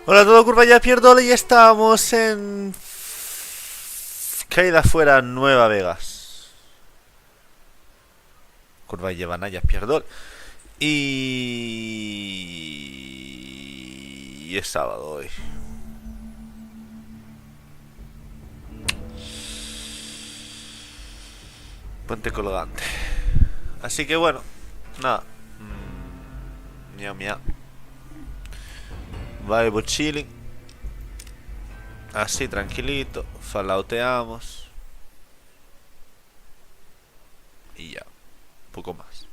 Hola a todo, curva, ya pierdo y estamos en caída fuera Nueva Vegas. Curva lleva ya pierdo y es sábado hoy. Puente colgante. Así que bueno, nada. Miau miau. Vibe chilling. Así tranquilito. Falauteamos. Y ya. Poco más.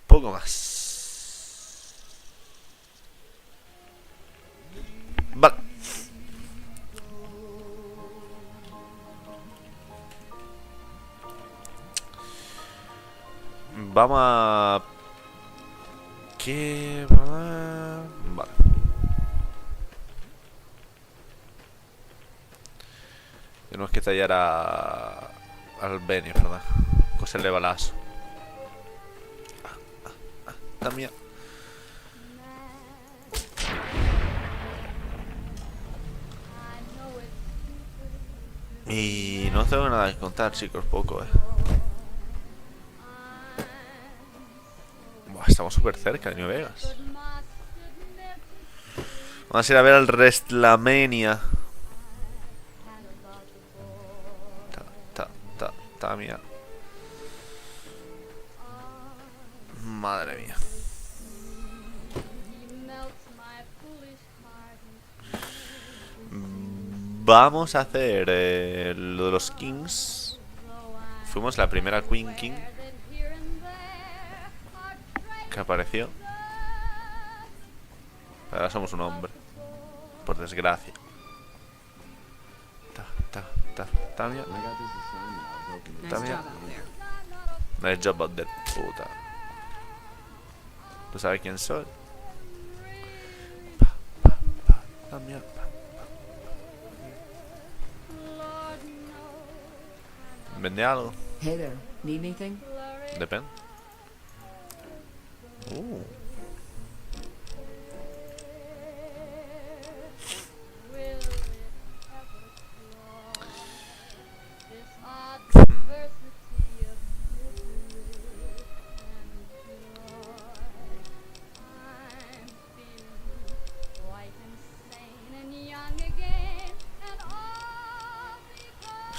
Poco más. Vale. Vamos a... ¿Qué? Vale. Tenemos que tallar al Benny, ¿verdad? Coserle balazo. También. Y no tengo nada que contar, chicos, poco, Buah, estamos súper cerca de New Vegas. Vamos a ir a ver al Restlamania. Mía. Madre mía. Vamos a hacer lo de los Kings. Fuimos la primera Queen King que apareció. Ahora somos un hombre, por desgracia. También. Nice job out there, puta. ¿Tú sabes quién soy? También. ¿Vende algo? Hey there, need anything? Depende.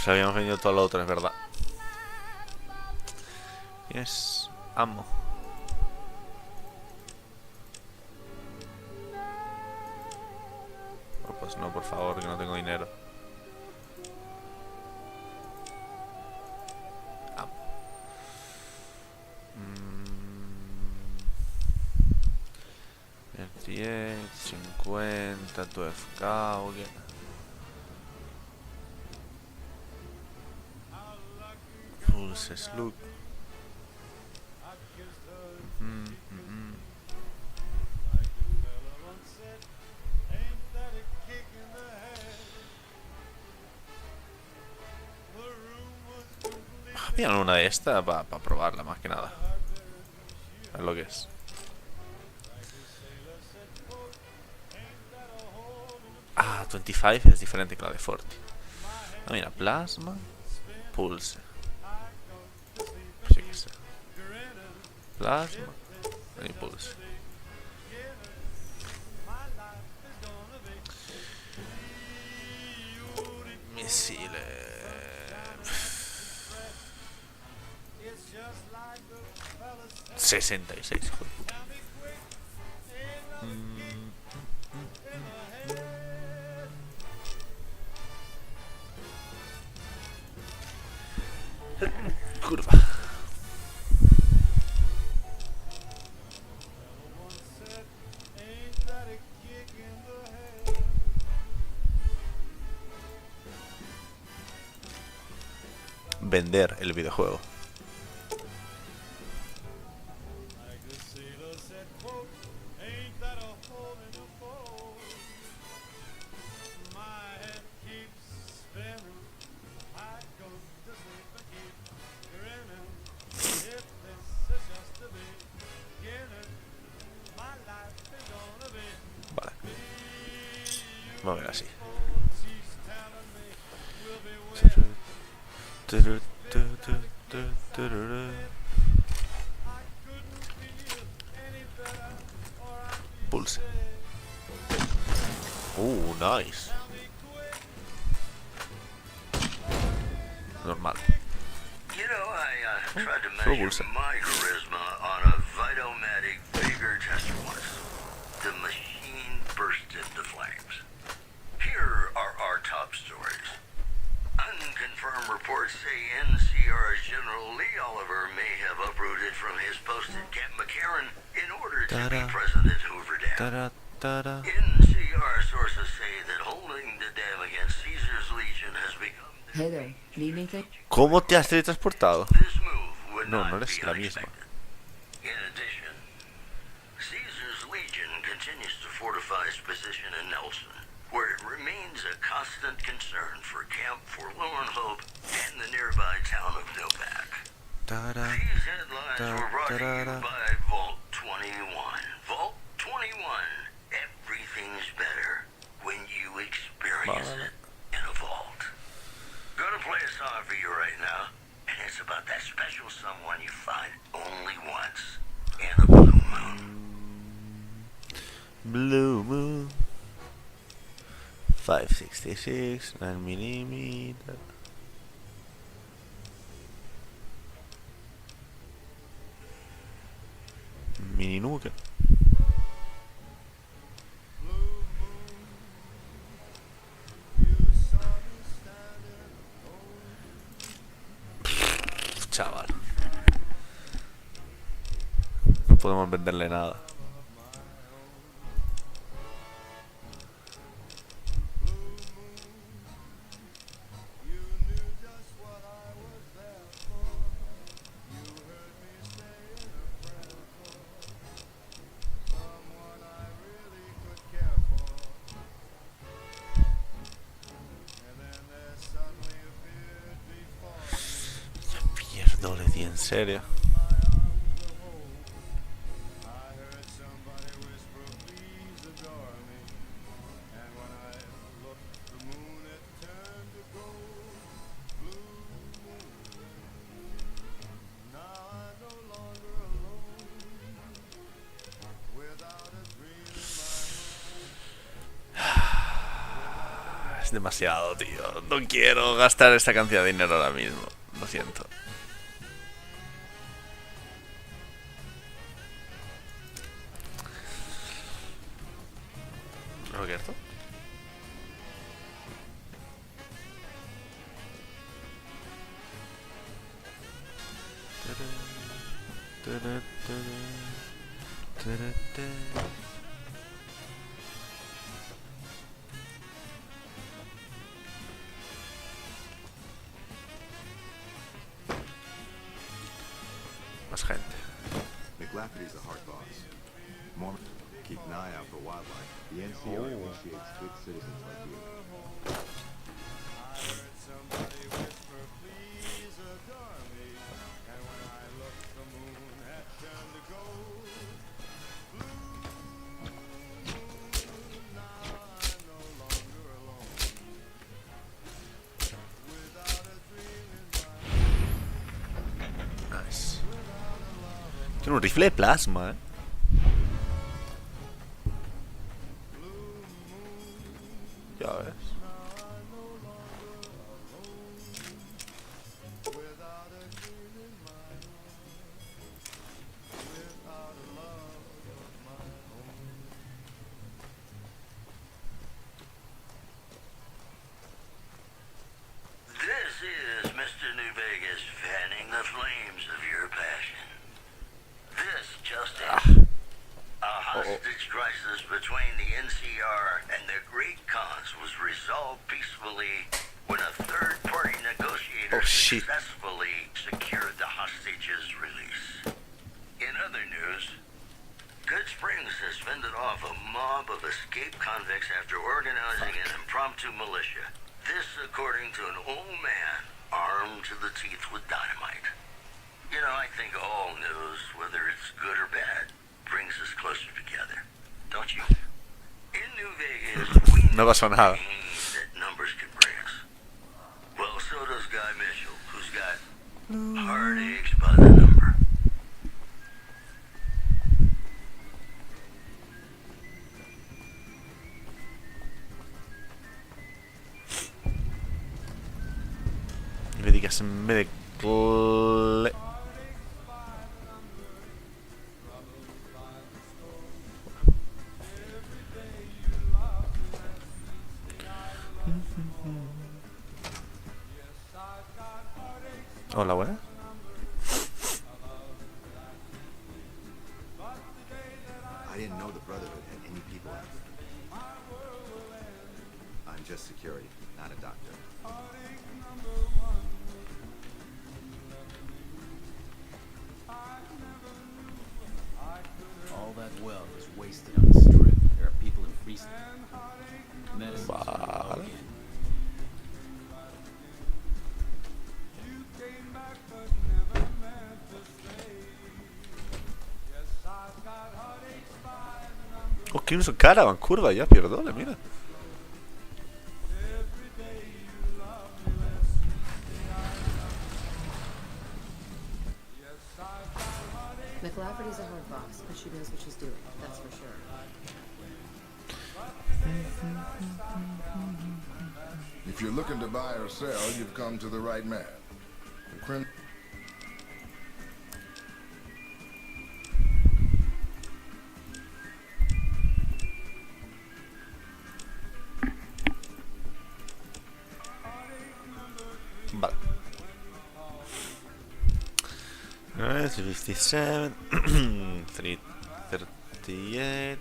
Se habíamos vendido todo lo otro, es verdad. Yes, amo. Oh, pues no, por favor, que no tengo dinero. Amo. 10, 50, 12k, ok. Pulse slug. Mira una de estas para probarla más que nada. Es lo que es. Ah, 25 es diferente que la de 40. Ah, mira, plasma, pulse. Sí que sé. Plasma y pulse. Misiles. 66, joder. Curva. Vender el videojuego. Va a ver así. Pulse. Nice. Normal. You know, I tried to Solo measure pulse. my charisma on a Vitomatic Vigor tester once. The machine burst into flames. Here are our top stories. Unconfirmed reports say NCR's General Lee Oliver may have uprooted from his post at Camp McCarran in order to be present at Hoover Dam. NCR sources say that holding the dam against Caesar's Legion has become Heather, limited. ¿Cómo te has teletransportado? this move would No, not no eres be la misma. unexpected. In addition, Caesar's Legion continues to fortify its position in Nelson, where it remains a constant concern for Camp Forlorn Hope and the nearby town of Novak. These headlines were brought to you by Vault 21. Vault 21. Everything's better when you experience it in a vault. Gonna play a song for you right now, and it's about that special someone you find only once in a blue moon. Blue Moon 566 9mm. Mini nuke. Chaval, no podemos venderle nada. Pierdo, le di en serio. Es demasiado, tío. No quiero gastar esta cantidad de dinero ahora mismo. Lo siento. ¿Rogerto? Más gente. McLafferty's a hard boss. Mormon, keep an eye out for wildlife. The NCR initiates good citizens like you. Nice. Tiene un rifle de plasma, eh. Ya ves. This is Mr. New Vegas fanning the flames of your passion. This just in. A hostage crisis between the NCR and the Great Khans was resolved peacefully when a third-party negotiator shit. successfully secured the hostages' release. In other news, Good Springs has fended off a mob of escaped convicts after organizing an impromptu militia. This according to an old man armed to the teeth with dynamite. You know, I think all news, whether it's good or bad, brings us closer together. Don't you? In New Vegas, we No pasó nada. that numbers can bring us. Well, so does Guy Mitchell, who's got heartaches by the number. Vedi che se me de cle... Hola, buena. I didn't know the Brotherhood had any people after me. I'm just security, not a doctor. All that wealth is wasted on the strip. There are people in Freestone. Medicine's Vale. again. Oh, Crimson Caravan, curva ya, pierdone, mira. McLafferty's a hard boss, but she knows what she's doing, that's for sure. If you're looking to buy or sell, you've come to the right man. The crim- Vale. 357, 338,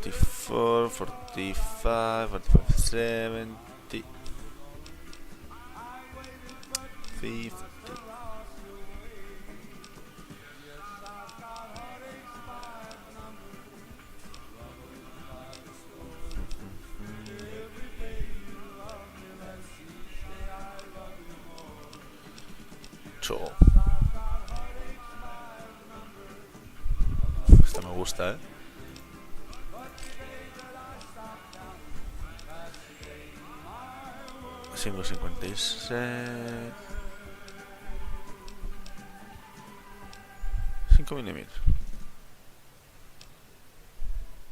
44, 45, 45, 70, 50. Cho. Esta me gusta, ¿eh? $5.56. 5 milímetros.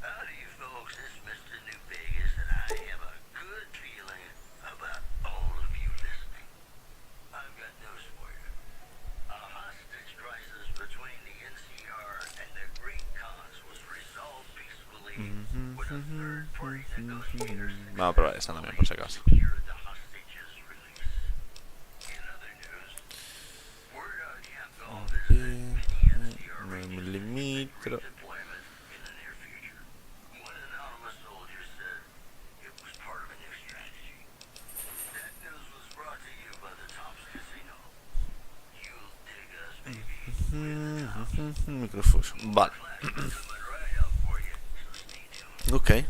Howdy, folks. It's Mr. New Vegas, and I have a good feeling about all of you listening. I've got news for you. A hostage crisis between the NCR and the Great Khans was resolved peacefully with a third-party negotiator Vamos a probar esta también, por si acaso. secured the hostages' release. In other news, word on Yankov is that many NCR 9 agents milímetros. deployment in the near future. One anonymous soldier said it was part of a new strategy. That news was brought to you by the Tops Casino. You'll dig us, baby. Microfuso. Vale. Coming right up for you, so stay tuned. Ok.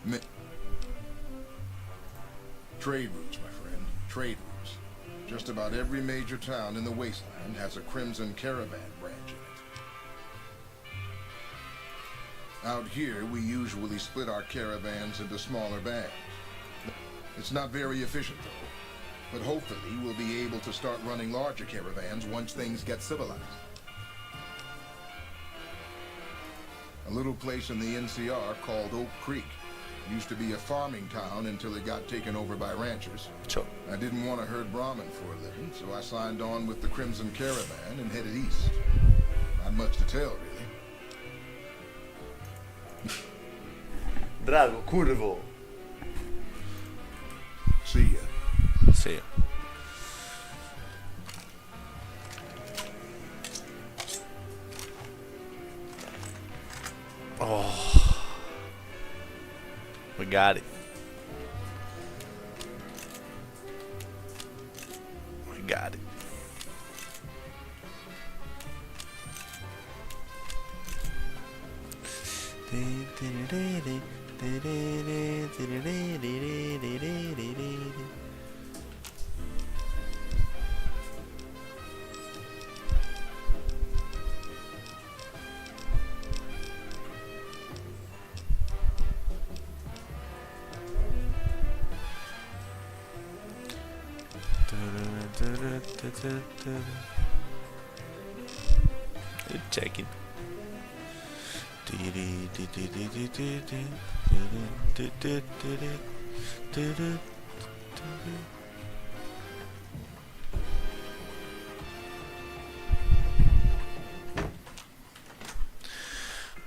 Mi- Trade routes, my friend. Trade routes. Just about every major town in the wasteland has a Crimson Caravan branch in it. Out here, we usually split our caravans into smaller bands. It's not very efficient, though. But hopefully, we'll be able to start running larger caravans once things get civilized. A little place in the NCR called Oak Creek. Used to be a farming town until it got taken over by ranchers. Cho. I didn't want to herd Brahmin for a living, so I signed on with the Crimson Caravan and headed east. Not much to tell, really. Drago, curvo. See ya. Sí. Oh. We got it. We got it. Checking.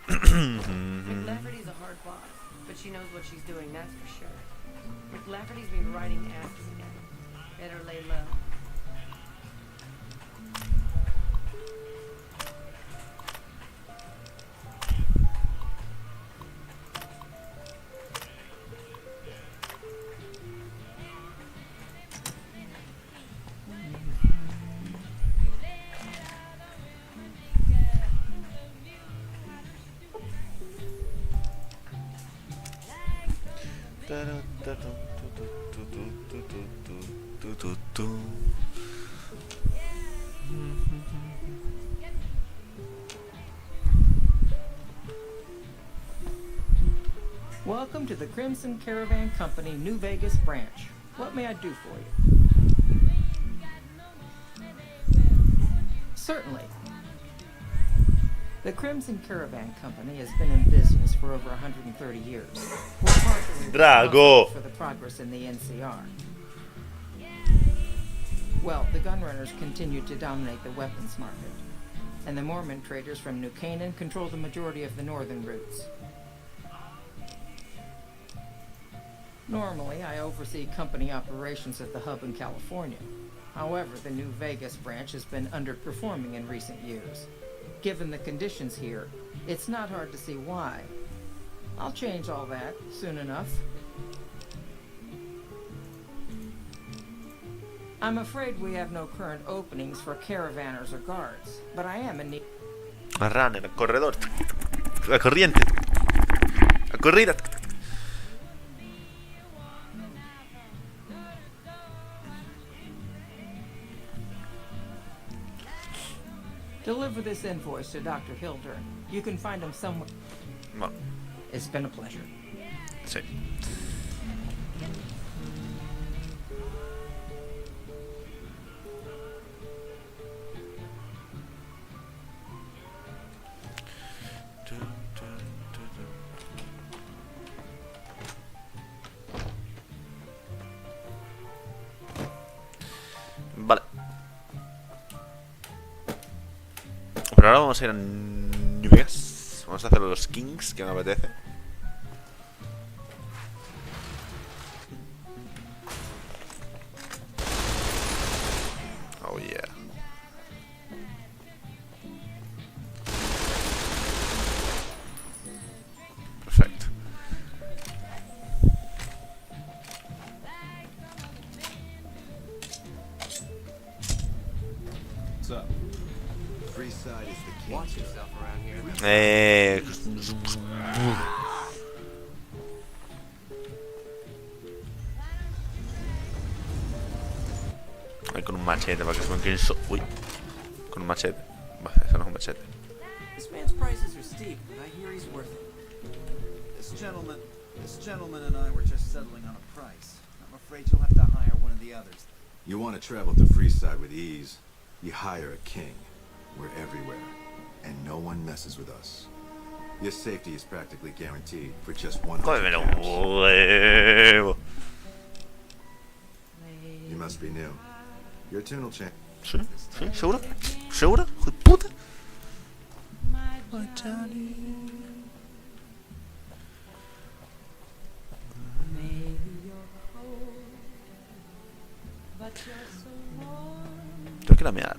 McLafferty's a hard boss, but she knows what she's doing, that's for sure. McLafferty's been writing acts again. Better lay low. Welcome to the Crimson Caravan Company, New Vegas branch. What may I do for you? Certainly. The Crimson Caravan Company has been in business for over 130 years. We're partly Drago. responsible for the progress in the NCR. Well, the gunrunners continue to dominate the weapons market, and the Mormon traders from New Canaan control the majority of the northern routes. Normally, I oversee company operations at the hub in California. However, the New Vegas branch has been underperforming in recent years. Given the conditions here, it's not hard to see why. I'll change all that soon enough. I'm afraid we have no current openings for caravanners or guards, but I am in need. A runner, a corredor. La corriente. A corrida. Deliver this invoice to Dr. Hildern. You can find him somewhere. Bueno, It's been a pleasure. sí. Vale. Pero ahora vamos a ir a New Vegas. Vamos a hacer los Kings, que me apetece. Oh yeah. Perfecto. What's up? Free side is the king. Watch yourself around here. Ay, con un machete, para que se me quede uy. Con un machete. Bah, eso no es un machete. This man's prices are steep, but I hear he's worth it. This gentleman and I were just settling on a price. I'm afraid you'll have to hire one of the others. You want to travel to Freeside with ease, you hire a king. We're everywhere, and no one messes with us. Your safety is practically guaranteed for just 100 Cómemelo un caps. huevo. You must be new. Your tune will change. ¿Sí? ¿Sí? ¿Seguro? ¿Seguro? ¡Hijo de puta! Tengo que ir a mear.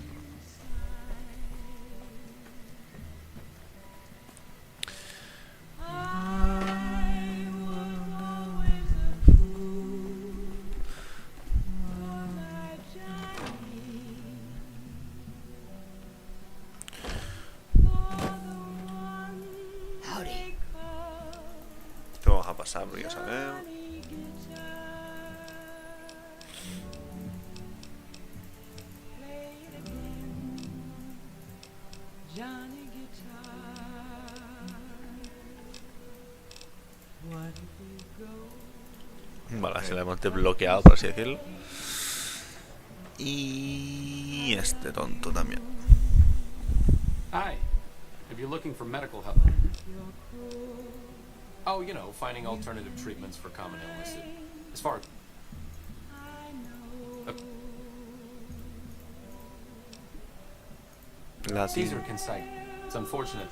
Esto vamos a pasar porque ya sabemos. Vale, se la hemos desbloqueado, por así decirlo. Y este tonto también. Hi. If you're looking for medical help. Oh, you know, finding alternative treatments for common illness. As far Caesar can cite. It's unfortunate.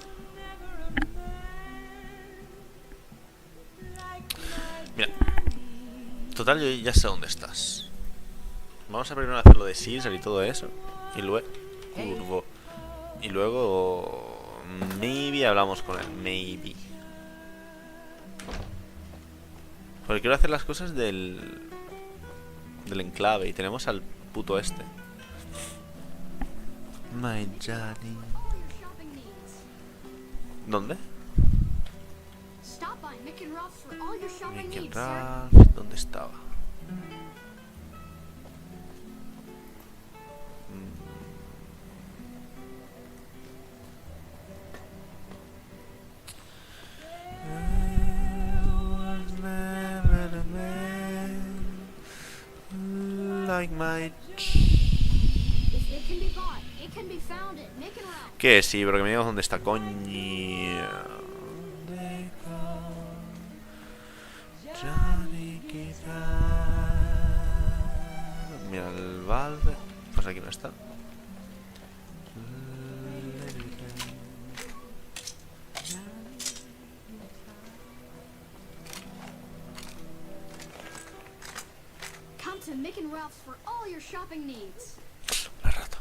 Mira. Total, yo ya sé dónde estás. Vamos a primero hacer lo de Caesar y todo eso. Y luego... Y luego... Maybe hablamos con él. Maybe. Porque quiero hacer las cosas del enclave. Y tenemos al puto este. My Johnny. ¿Dónde? Mick and Ralph. ¿Dónde estaba? Like my... ¿Qué? Sí, pero que me digas dónde está, coño. Mira el Valve. Pues aquí no está. Come to Mick and Ralph's for all your shopping needs. La rata.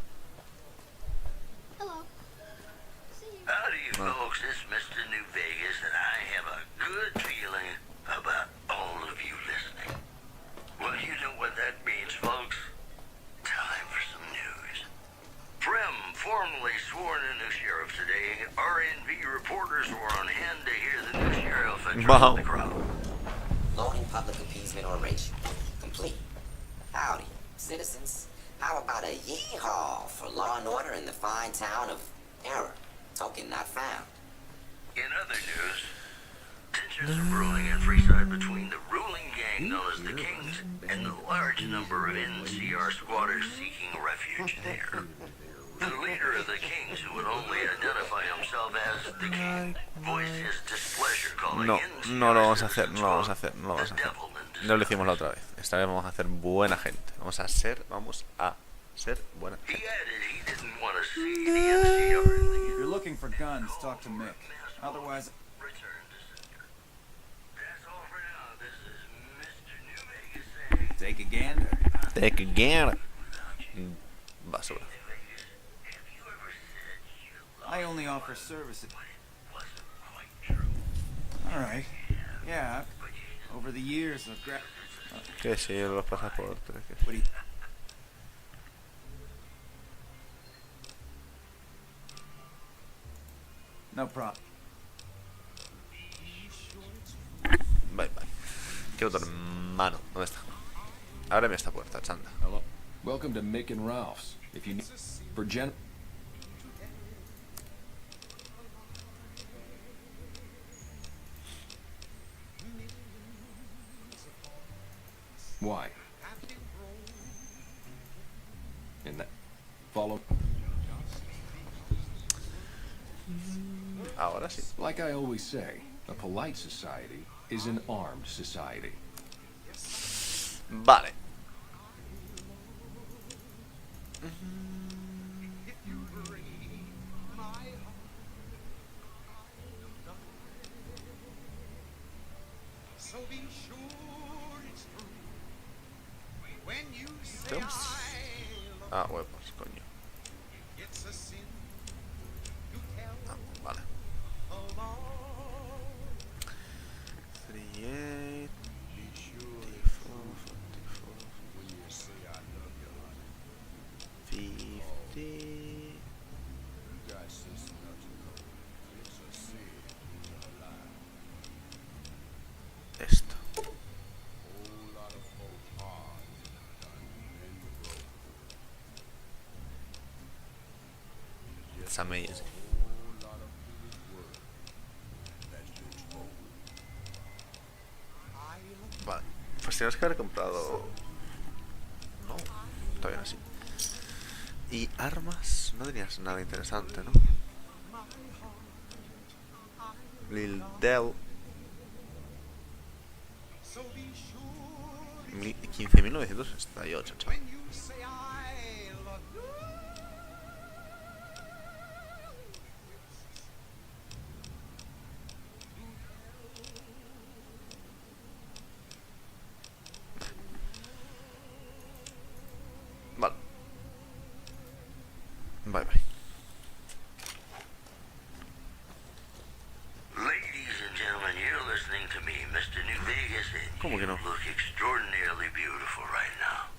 Hello. See you. Howdy, folks. It's Mr. New Vegas, and I have a good feeling about all of you listening. Well, you know what that means, folks. Time for some news. Prem formally sworn in new sheriff today. RNV reporters were on hand to hear the new sheriff address the crowd. Loading public appeasement oration. Complete. Howdy, citizens. How about a yee-haw for law and order in the fine town of Error? Token not found. In other news, tensions are brewing in Freeside between the ruling gang known as the Kings and the large number of NCR squatters seeking refuge there. The leader of the Kings, who would only identify himself as the King, voiced his displeasure calling NCR no lo vamos a hacer, no lo vamos a hacer, no lo the vamos a hacer. devil in disguise. No lo hicimos la otra vez. Esta vez vamos a hacer buena gente. Vamos a ser buena He gente. added he didn't want to see the NCR in the If you're looking for guns, talk to Mick. Otherwise, return to sender. That's all for now. This is Mr. New Vegas saying... take a gander. Take again. Basura. Have you ever said you loved I only offer services. but it wasn't quite true? All right. Yeah. Over the years, I've Que sí, los pasaportes. What do you... No problem. Bye, bye. Quiero tu hermano. ¿Dónde está? Ábreme esta puerta, chanda. Hello. Welcome to Mick and Ralph's. If you need for Why? In that follow. Ahora sí. Like I always say, a polite society is an armed society. Vale. Ah, huevos, coño. Ah, vale. 38 50. Esto. Esa media, sí. Vale, pues tenemos que haber comprado... No, todavía no, sí. Y armas, no tenías nada interesante, ¿no? Lil Del 15.968, chaval. Vale. Bye bye. Ladies and gentlemen, you're listening to me, Mr. New Vegas, and ¿Cómo que you no? look extraordinarily beautiful right now.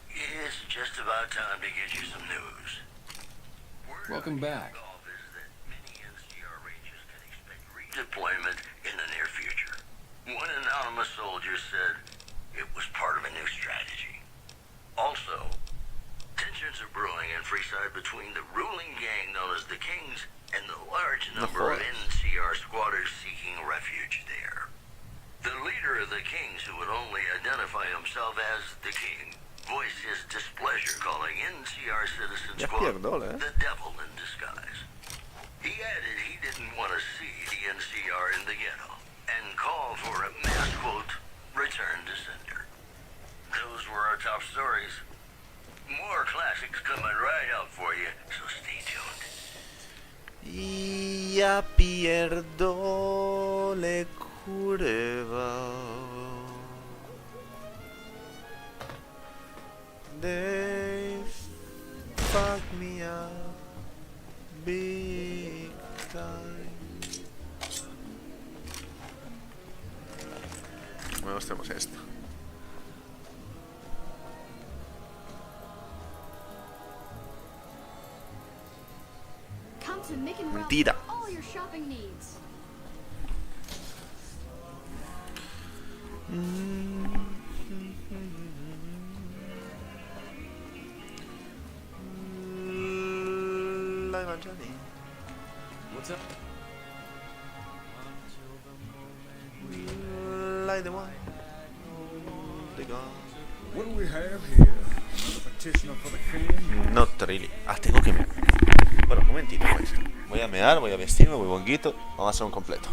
It's just about time to get you some news. Welcome back. Golf is that many NCR ranges can expect redeployment in the near future. One anonymous soldier said it was part of a new strategy. Also, tensions are brewing in Freeside between the ruling gang known as the Kings and the large number of NCR squatters seeking refuge there. The leader of the Kings, who would only identify himself as the King, voiced his displeasure, calling NCR citizens, quote, the devil in disguise. He added he didn't want to see the NCR in the ghetto and called for a mass, quote, return to sender. Those were our top stories. More classics coming right up for you, so stay tuned. Ya pierdo le curva. They fuck me up big time. Bueno, tenemos esto. Come to Mick and Ralph's Mentira. for all your shopping needs. What's up? Like the one. The gun. What do we have here? Another petitioner for the king? Not really. Ah, tengo que mear. Bueno, un momentito, pues. Voy a mear, voy a vestirme, voy bonguito. Vamos a hacer un completo.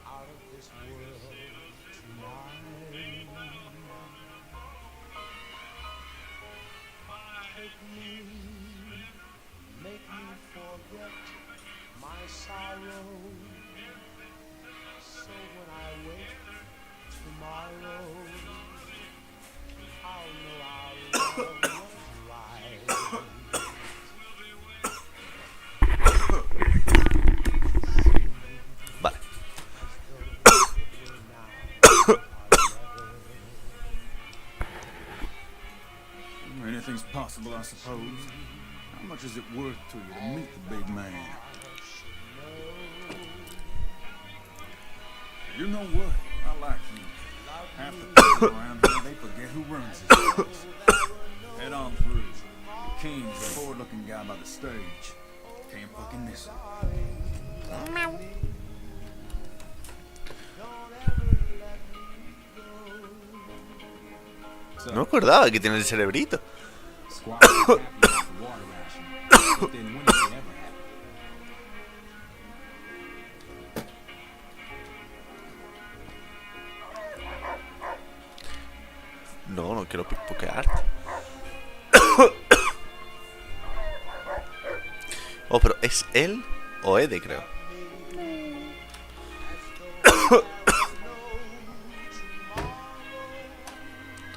Out of this world Vale. Anything's possible, I suppose. How much is it worth to you to meet the big man? You know what? I like you. Half the people around here, they forget who runs this place. Head on through. The king's a forward-looking guy by the stage. Can't fucking miss him. No me acordaba que tiene el cerebrito. No, no quiero pickpoquearte. Oh, pero ¿es él o Ede, creo?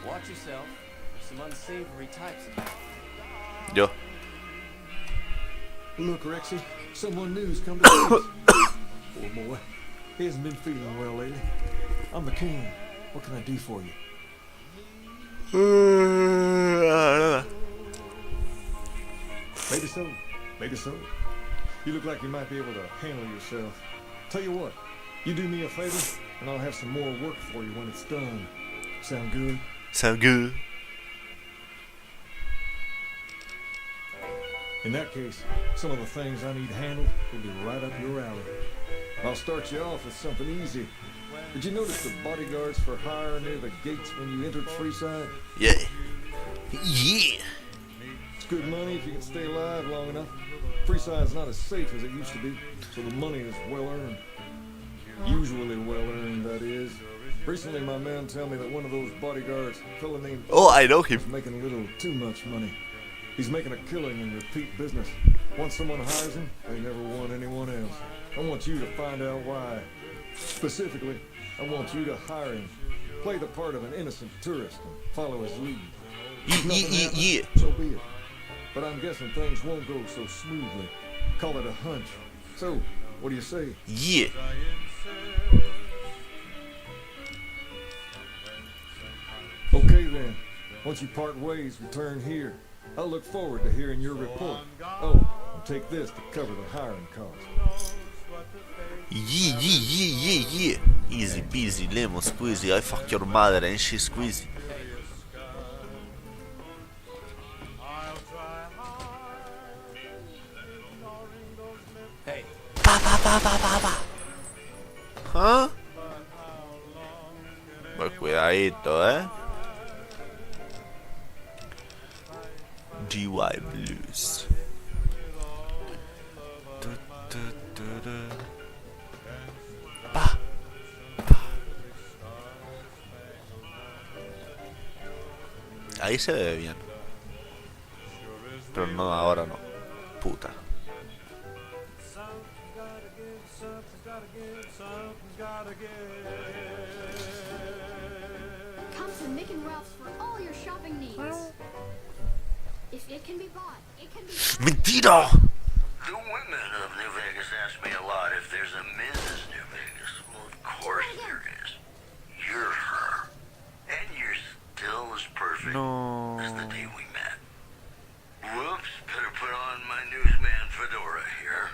Watch yourself. There's some unsavory types in there. Yo. Look, Rexy, someone new's come to see us. Poor boy. He hasn't been feeling well lately. I'm the king. What can I do for you? Maybe so. Maybe so. You look like you might be able to handle yourself. Tell you what, you do me a favor, and I'll have some more work for you when it's done. Sound good? Sound good. In that case, some of the things I need handled will be right up your alley. I'll start you off with something easy. Did you notice the bodyguards for hire near the gates when you entered Freeside? Yeah. Yeah. It's good money if you can stay alive long enough. Freeside's not as safe as it used to be, so the money is well earned. Usually well earned, that is. Recently, my men tell me that one of those bodyguards, a fellow named... Oh, I know him. ...is making a little too much money. He's making a killing in repeat business. Once someone hires him, they never want anyone else. I want you to find out why. Specifically, I want you to hire him. Play the part of an innocent tourist and follow his lead. Yeah. So be it. But I'm guessing things won't go so smoothly. Call it a hunch. So, what do you say? Yeah. Okay then. Once you part ways, return here. I'll look forward to hearing your report. Oh, and take this to cover the hiring costs. Yeah. Easy peasy, lemon squeezy. I fuck your mother and she squeezy. Hey. Pa. ¿Ah? Pues cuidadito, GY Blues. Pa. Ahí se ve bien. Pero no, ahora no. Puta. Come to Mick and Ralph's for all your shopping needs. If it can be bought, it can be... Mentira! The women of New Vegas ask me a lot if there's a Mrs. New Vegas. Well, of course there is. You're her. And you're still as perfect as the day we met. Whoops, better put on my newsman fedora here.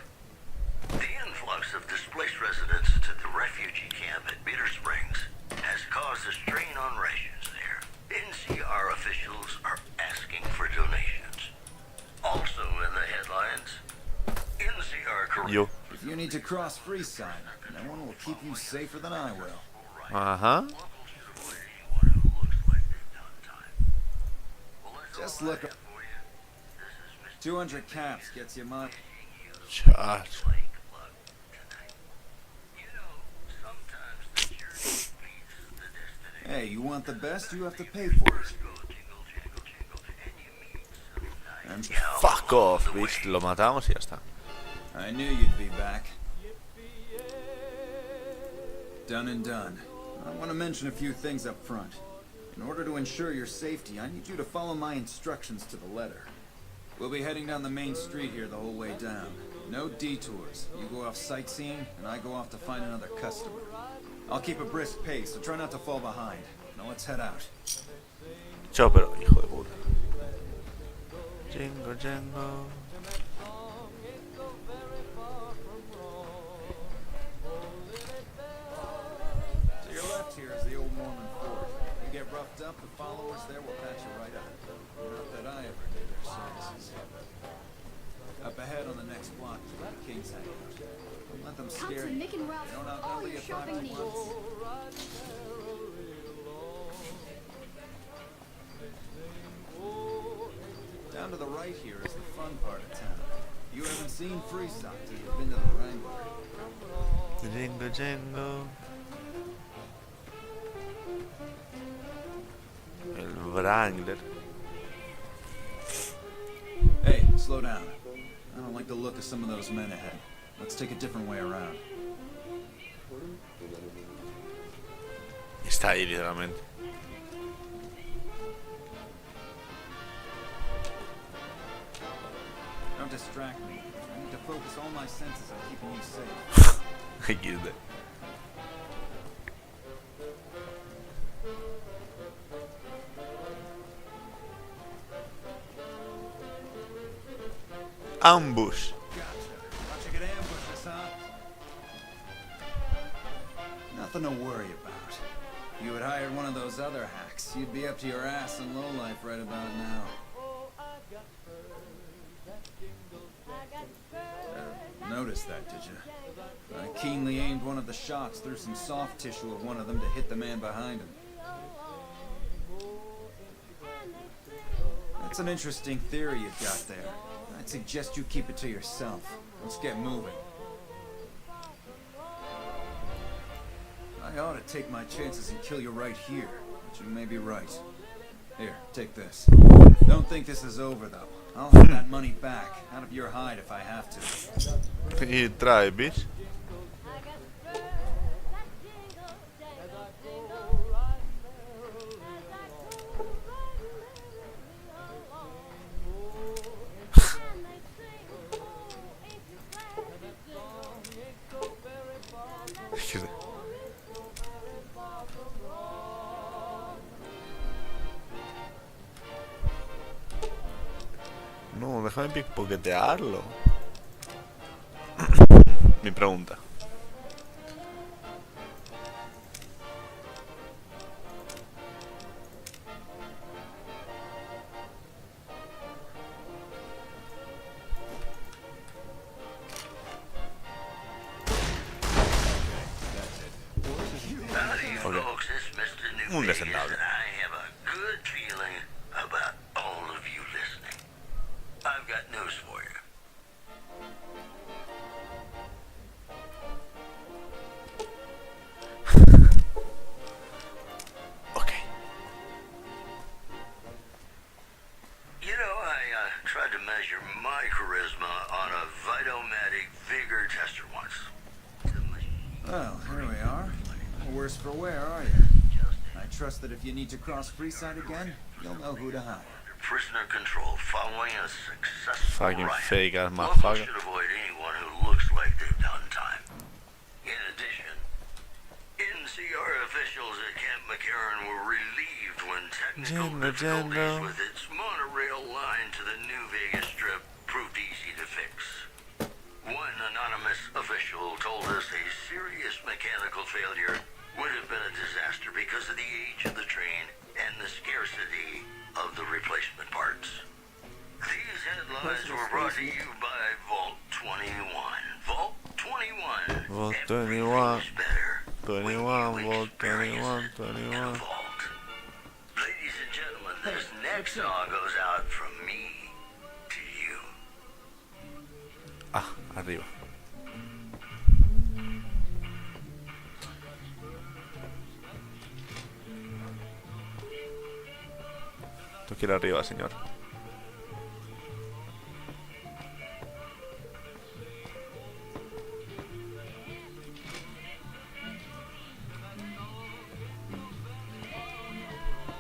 The influx of displaced residents to the refugee camp at Bitter Springs has caused a strain on rations there. NCR officials are asking for donations. Also in the headlines, NCR Yo. If you need to cross Freeside, no one will keep you safer than I will. Uh-huh. Just look up. 200 caps gets you money. Charge. Hey, you want the best, you have to pay for it. And Fuck off, bitch. Lo matamos y ya está. I knew you'd be back. Done and done. I want to mention a few things up front. In order to ensure your safety, I need you to follow my instructions to the letter. We'll be heading down the main street here the whole way down. No detours. You go off sightseeing, and I go off to find another customer. I'll keep a brisk pace, so try not to fall behind. Now let's head out. Chao, pero hijo de puta. Jingo, jingo. To your left here is the old Mormon fort. You get roughed up, the followers there will patch you right up. Not that I ever did their services. Up ahead on the next block is where the Kings hang out. Don't let them Come scare to you. Nick and Ralph's They don't for outnumber all you your 5 shopping to needs. 1. Down to the right here is the fun part of town. You haven't seen Freestock till you've been to the Wrangler. Jingo, jingo. El Wrangler. Hey, slow down. I don't like the look of some of those men ahead. Let's take a different way around. Está ahí literalmente. Don't distract me. I need to focus all my senses on keeping you safe. I get it. Ambush. Gotcha. Thought you could ambush us, huh? Nothing to worry about. If you had hired one of those other hacks, you'd be up to your ass in lowlife right about now. Noticed that, did you? I keenly aimed one of the shots through some soft tissue of one of them to hit the man behind him. That's an interesting theory you've got there. I'd suggest you keep it to yourself. Let's get moving. I ought to take my chances and kill you right here, but you may be right. Here, take this. Don't think this is over, though. I'll have that money back, out of your hide if I have to. Y trae, bitch. No, déjame pickpocketearlo. Mi pregunta. Un descendable. I have a good feeling about all of you listening. I've got news for you. Okay. You know, I tried to measure my charisma on a Vitomatic vigor tester once. Well, here we are. No worse for wear, are you? I trust that if you need to cross Freeside again, you'll know who to hire. Prisoner control following a successful Fucking riot. fake ass Locals motherfucker. should avoid anyone who looks like they've done time. In addition, NCR officials at Camp McCarran were relieved when technical difficulties with its monorail line to the New Vegas Strip proved easy to fix. One anonymous official told us a serious mechanical failure would have been a disaster because of the age of the train and the scarcity of the replacement parts. These headlines were brought to you by Vault 21. Vault 21. Vault Everything's 21. better 21, Vault 21, in 21. a vault. Ladies and gentlemen, this next song goes out from me to you. Ah, arriba. que ir arriba, señor.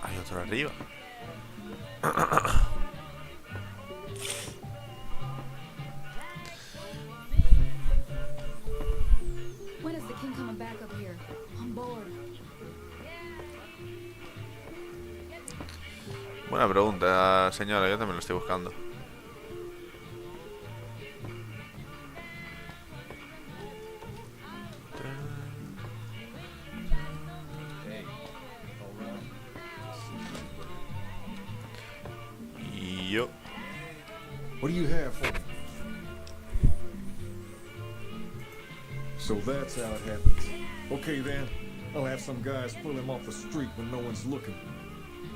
Hay otro arriba. When is the king coming back up here? I'm bored. Buena pregunta, señora. Yo también lo estoy buscando. Y yo. What do you have for me? So that's how it happens. Okay then, I'll have some guys pull him off the street when no one's looking.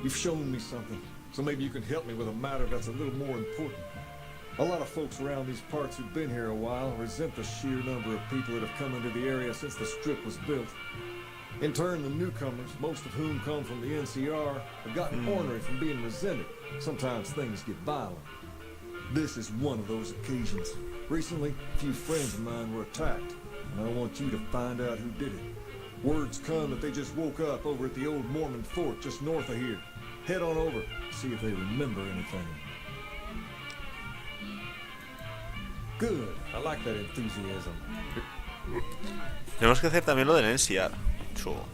You've shown me something, so maybe you can help me with a matter that's a little more important. A lot of folks around these parts who've been here a while resent the sheer number of people that have come into the area since the strip was built. In turn, the newcomers, most of whom come from the NCR, have gotten ornery from being resented. Sometimes things get violent. This is one of those occasions. Recently, a few friends of mine were attacked, and I want you to find out who did it. Words come that they just woke up over at the old Mormon fort just north of here. Head on over, see if they remember anything. Good. I like that enthusiasm. Tenemos que hacer también lo del NCR. Chulo.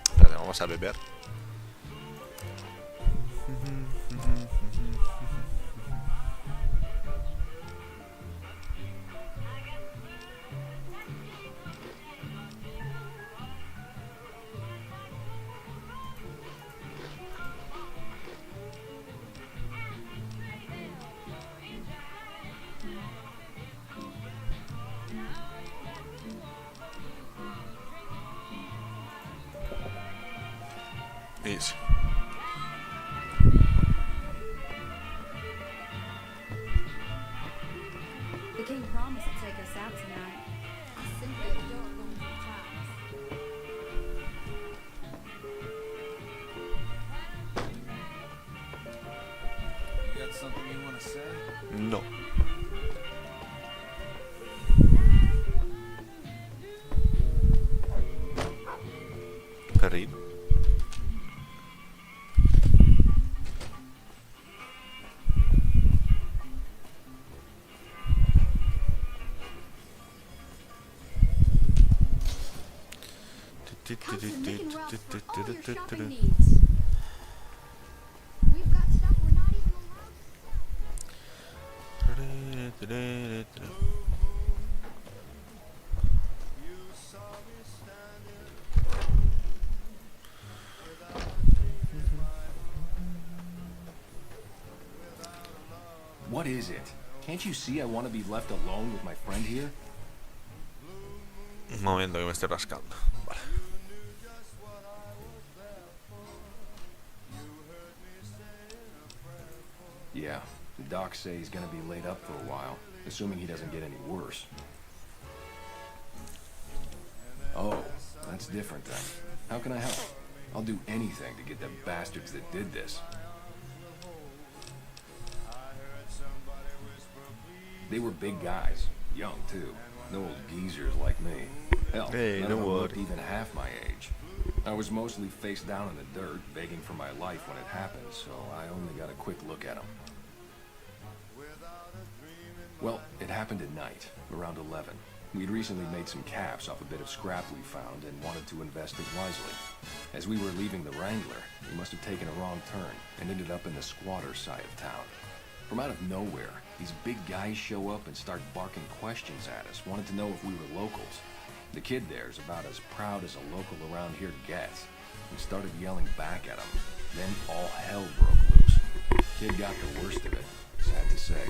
Espérate, vamos a beber. Easy. The king promised to take us out tonight. I simply adore going to the tops. You got something you want to say? No. Perrito. Come to Nick and Ralph's for all your shopping needs. We've got stuff we're not even allowed to sell. What is it? Can't you see I want to be left alone with my friend here? Un momento que me estoy rascando. Vale. Yeah, the docs say he's gonna be laid up for a while, assuming he doesn't get any worse. Oh, that's different then. How can I help? I'll do anything to get the bastards that did this. They were big guys, young too. No old geezers like me. Hell, Hey, none no of them looked worry. even half my age. I was mostly face down in the dirt, begging for my life when it happened, so I only got a quick look at them. Well, it happened at night, around 11. We'd recently made some caps off a bit of scrap we found and wanted to invest it wisely. As we were leaving the Wrangler, we must have taken a wrong turn and ended up in the squatter side of town. From out of nowhere, these big guys show up and start barking questions at us, wanted to know if we were locals. The kid there's about as proud as a local around here gets. We started yelling back at him. Then all hell broke loose. Kid got the worst of it, sad to say.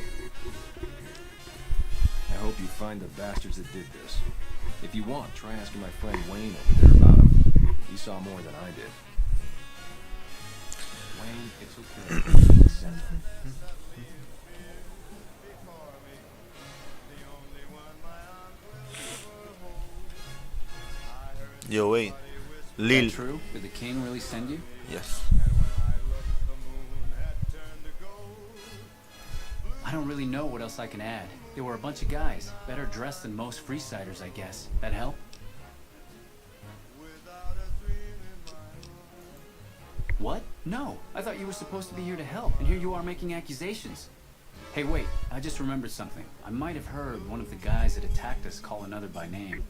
I hope you find the bastards that did this. If you want, try asking my friend Wayne over there about him. He saw more than I did. Wayne, it's okay. Listen. Yo, Wayne. Is Lil. that true? Did the king really send you? Yes. I don't really know what else I can add. There were a bunch of guys, better dressed than most Freesiders, I guess. That help? What? No. I thought you were supposed to be here to help, and here you are making accusations. Hey, wait. I just remembered something. I might have heard one of the guys that attacked us call another by name.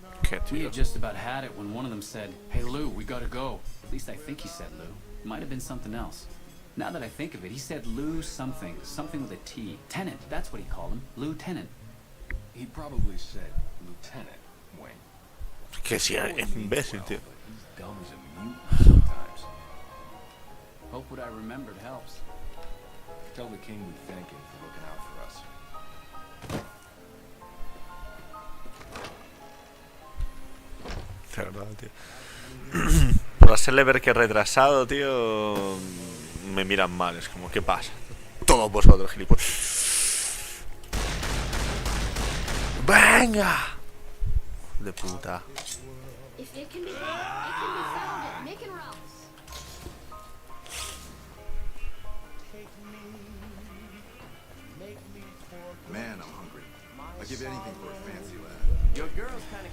We had just about had it when one of them said, "Hey, Lou, we gotta go." At least I think he said Lou. Might have been something else. Now that I think of it, he said Lou something. Something with a T. Tenant. That's what he called him. Lieutenant. He probably said Lieutenant, Wayne. Que si es imbécil, tío. He's dumb as a mute sometimes. Hope what I remembered helps. Tell the king we thank him for looking out for us. De verdad, tío. Por hacerle ver que es retrasado, tío, me miran mal. Es como, ¿qué pasa? Todos vosotros, gilipollas. ¡Venga! De puta. If it can be bought, it can be found at Mick and Ralph's. Man, I'm hungry. I'd give anything for a fancy lad. Your girl's kind of...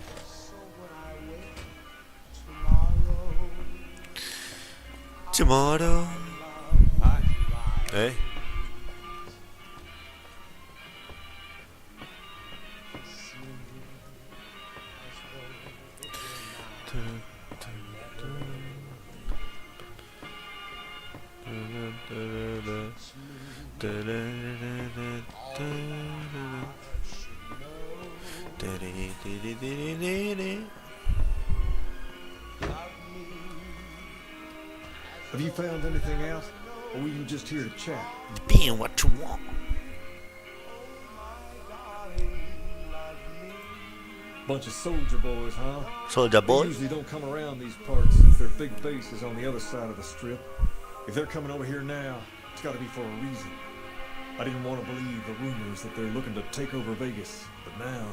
Tomorrow. Hey. Have you found anything else? Or were you just here to chat? Being what you want. Bunch of soldier boys, huh? Soldier They boys? usually don't come around these parts since their big base is on the other side of the strip. If they're coming over here now, it's gotta be for a reason. I didn't want to believe the rumors that they're looking to take over Vegas, but now,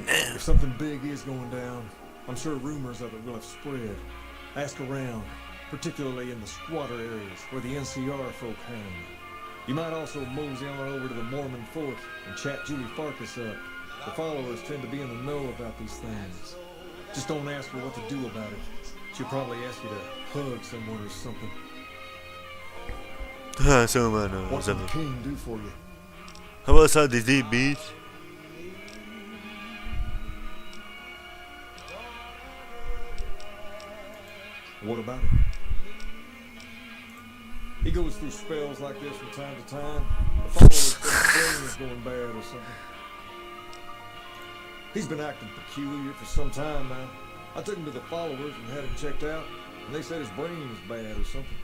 if something big is going down, I'm sure rumors of it will have spread. Ask around, particularly in the squatter areas where the NCR folk hang. You might also mosey on over to the Mormon fort and chat Julie Farkas up. The followers tend to be in the know about these things. Just don't ask her what to do about it. She'll probably ask you to hug someone or something. What can the king do for you? How about some disease, bitch? What about it? He goes through spells like this from time to time. The followers think his brain is going bad or something. He's been acting peculiar for some time now. I took him to the followers and had him checked out, and they said his brain was bad or something.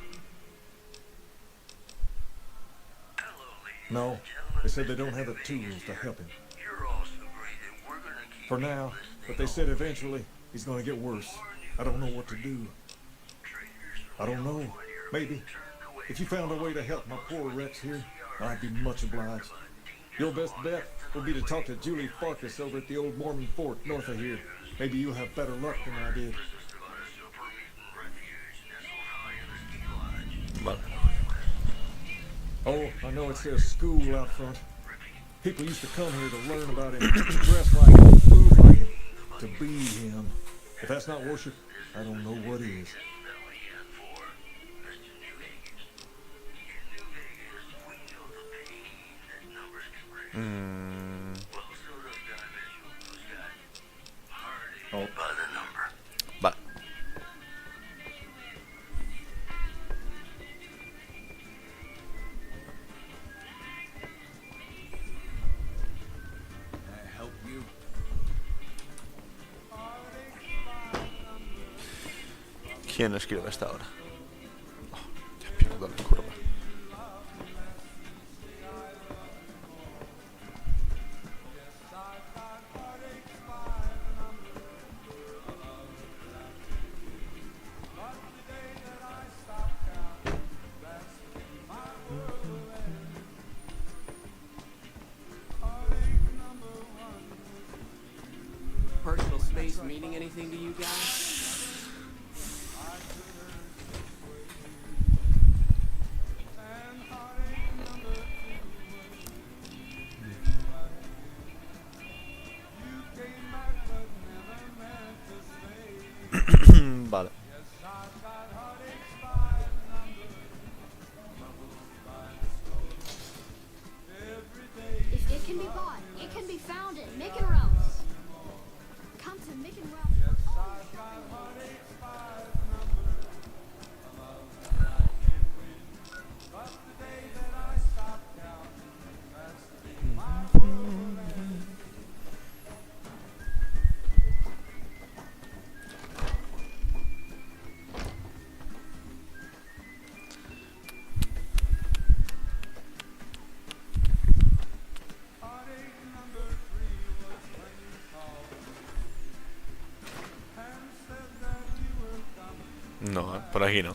No, they said they don't have the tools to help him. For now, but they said eventually he's going to get worse. I don't know what to do. I don't know. Maybe. If you found a way to help my poor Rex here, I'd be much obliged. Your best bet would be to talk to Julie Farkas over at the old Mormon fort north of here. Maybe you'll have better luck than I did. Vale. Oh, I know it says school out front. People used to come here to learn about him, to dress like him, to food like him, to be him. If that's not worship, I don't know what is. Oh. Vale. ¿Quién escribe esta hora? Oh, ya pierdo la curva. anything to you guys? Vale. If it can be bought, it can be found in Mick and Ralph's. Come to Mick and Ralph's for all your shopping needs. No, por aquí no.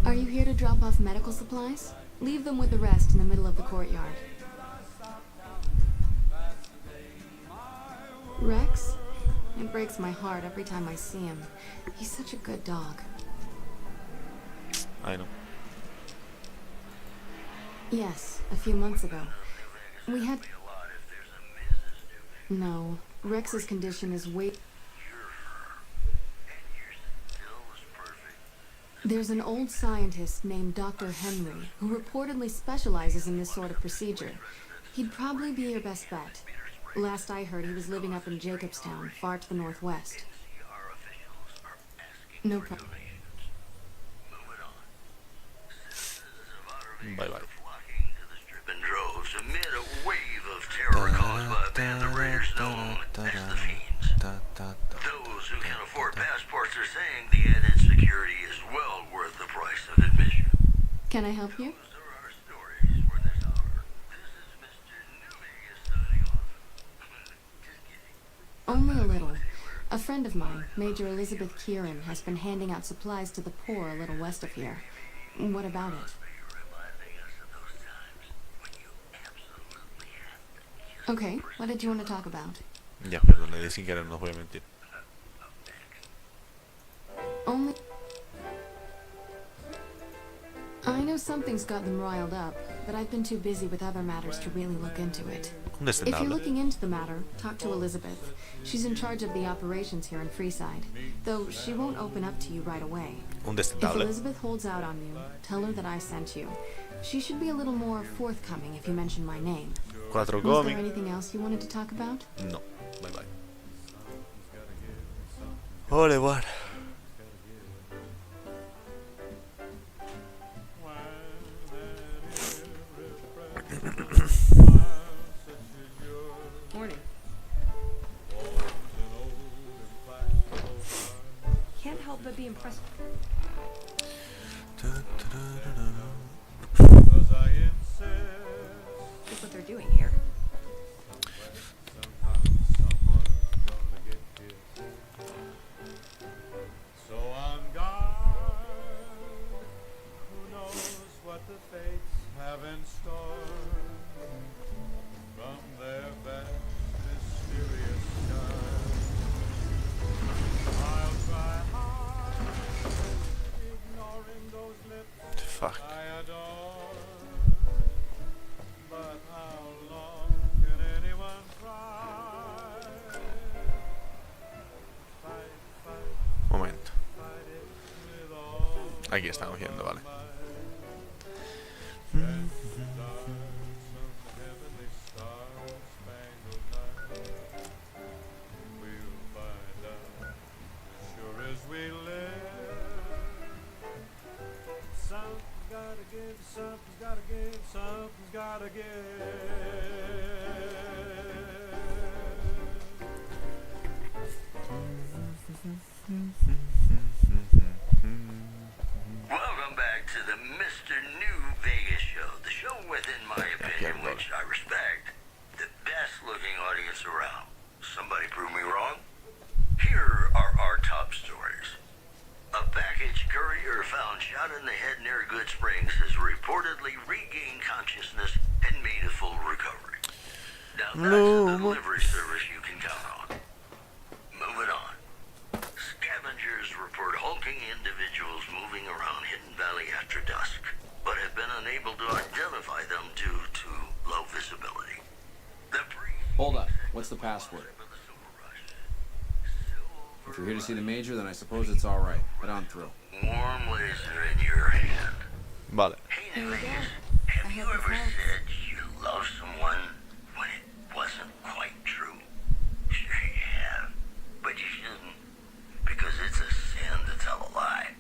Are you here to drop off medical supplies? Leave them with the rest in the middle of the courtyard. Rex? It breaks my heart every time I see him. He's such a good dog. I know. Yes, a few months ago. We had... No, Rex's condition is way... There's an old scientist named Dr. Henry who reportedly specializes in this sort of procedure. He'd probably be your best bet. Last I heard, he was living up in Jacobstown, far to the northwest. No problem. Bye bye. In droves amid a wave of terror caused by a band of raiders known as the Fiends. Those who can afford passports are saying the added security is well worth the price of admission. Can I help you? Only a little. A friend of mine, Major Elizabeth Kieran, has been handing out supplies to the poor a little west of here. What about it? Okay, what did you want to talk about? Ya, perdón, le di sin querer, no os voy a mentir. Only... I know something's got them riled up, but I've been too busy with other matters to really look into it. If you're looking into the matter, talk to Elizabeth. She's in charge of the operations here in Freeside, though she won't open up to you right away. If Elizabeth holds out on you, tell her that I sent you. She should be a little more forthcoming if you mention my name. Was there anything else you wanted to talk about? No. Bye bye. Ole, what? Morning. Can't help but be impressed. Look what they're doing here. So on guard, who knows what the fates have in store from their vast mysterious skies. I'll try hard, ignoring those lips Fuck. I adore. But how long can anyone try? Fight, fight. Momento. Aquí estamos yendo, vale. Something's gotta give. warrior found shot in the head near Good Springs has reportedly regained consciousness and made a full recovery. Now that's the delivery service you can count on. Moving on. Scavengers report hulking individuals moving around Hidden Valley after dusk, but have been unable to identify them due to low visibility. Hold up. What's the password? If you're here to see the Major, then I suppose it's alright. Head on through. Warm laser in your hand. Vale. Hey, Vegas, have you ever said you love someone when it wasn't quite true? Sure you have. But you shouldn't. Because it's a sin to tell a lie.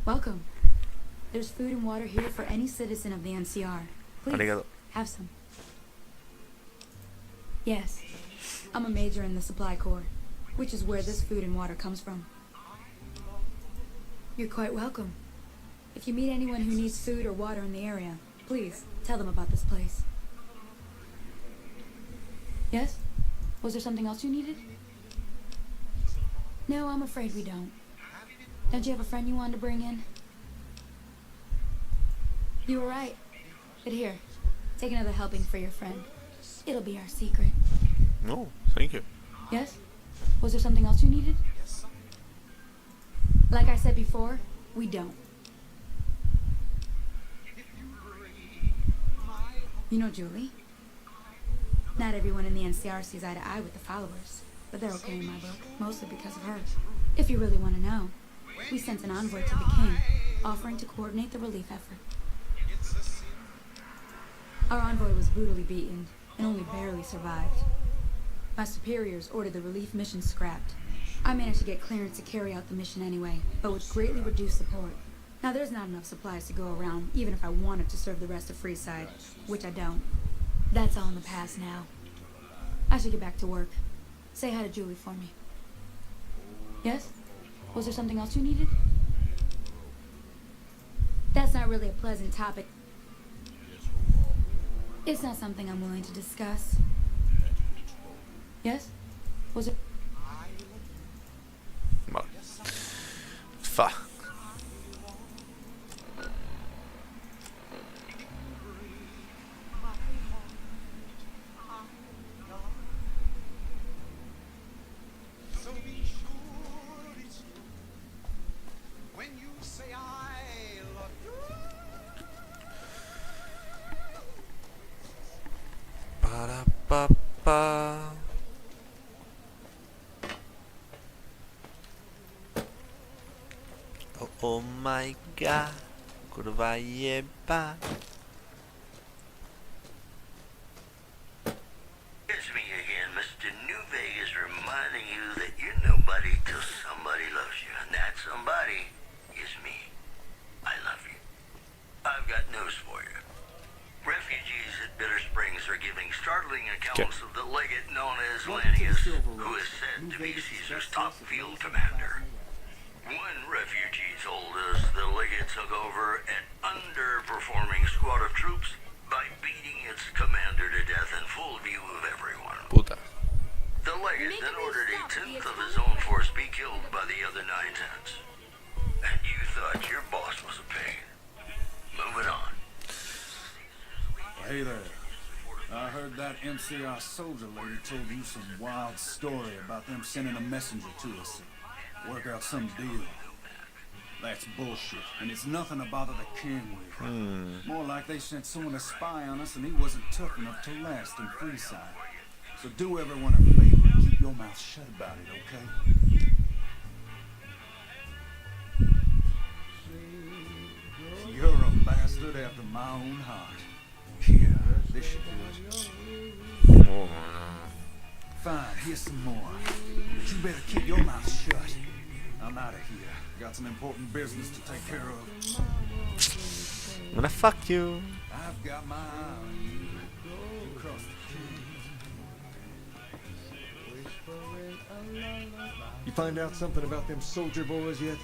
Welcome. There's food and water here for any citizen of the NCR. Please, Arigato. have some. Yes, I'm a major in the Supply Corps, which is where this food and water comes from. You're quite welcome. If you meet anyone who needs food or water in the area, please tell them about this place. Yes? Was there something else you needed? No, I'm afraid we don't. Don't you have a friend you wanted to bring in? You were right. But here, take another helping for your friend. It'll be our secret. No, thank you. Yes? Was there something else you needed? Like I said before, we don't. You know Julie? Not everyone in the NCR sees eye to eye with the followers, but they're okay in my book, mostly because of her. If you really want to know, we sent an envoy to the king, offering to coordinate the relief effort. Our envoy was brutally beaten and only barely survived. My superiors ordered the relief mission scrapped. I managed to get clearance to carry out the mission anyway, but with greatly reduced support. Now there's not enough supplies to go around, even if I wanted to serve the rest of Freeside, which I don't. That's all in the past now. I should get back to work. Say hi to Julie for me. Yes? Was there something else you needed? That's not really a pleasant topic. It's not something I'm willing to discuss. Yes? Was it? Vale. Fa. Para pa pa. Oh my god, kurwa jeba. It's me again, Mr. New Vegas, reminding you that you're nobody till somebody loves you, and that somebody is me. I love you. I've got news for you. Refugees at Bitter Springs are giving startling accounts of the legate known as Lannius, who is said to be Caesar's top field commander. One refugee told us the legate took over an underperforming squad of troops by beating its commander to death in full view of everyone. Puta. The legate then ordered a tenth of his own force be killed by the other 9/10. And you thought your boss was a pain. Moving on. Hey there. I heard that MCR soldier lady told you some wild story about them sending a messenger to us. Work out some deal. That's bullshit, and it's nothing about the king with. More like they sent someone to spy on us and he wasn't tough enough to last in Freeside. So do everyone a favor and keep your mouth shut about it, okay? You're a bastard after my own heart. Here, this should do it. Oh. Fine, here's some more. But you better keep your mouth shut. I'm out of here. Got some important business to take care of. I'm gonna fuck you. I've got my eye on you. You cross the You find out something about them soldier boys yet?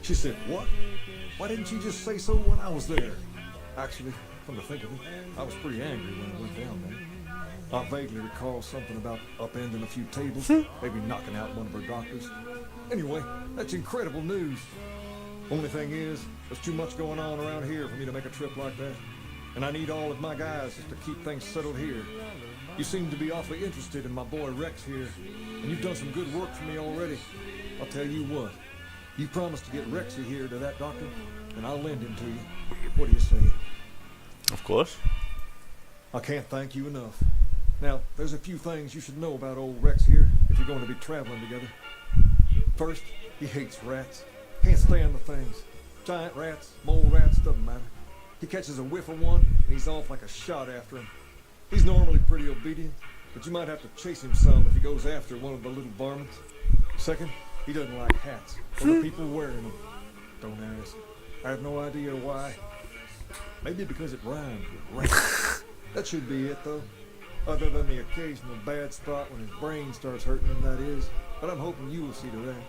She said, what? Why didn't you just say so when I was there? Actually, come to think of it, I was pretty angry when I went down there. I vaguely recall something about upending a few tables, maybe knocking out one of her doctors. Anyway, that's incredible news. Only thing is, there's too much going on around here for me to make a trip like that. And I need all of my guys just to keep things settled here. You seem to be awfully interested in my boy Rex here, and you've done some good work for me already. I'll tell you what, you promised to get Rexy here to that doctor, and I'll lend him to you. What do you say? Of course. I can't thank you enough. Now, there's a few things you should know about old Rex here if you're going to be traveling together. First, he hates rats. Can't stand the things. Giant rats, mole rats, doesn't matter. He catches a whiff of one, and he's off like a shot after him. He's normally pretty obedient, but you might have to chase him some if he goes after one of the little varmints. Second, he doesn't like hats, or the people wearing them. Don't ask. I have no idea why. Maybe because it rhymes with rat. That should be it, though. Other than the occasional bad spot when his brain starts hurting him, that is. But I'm hoping you will see to that.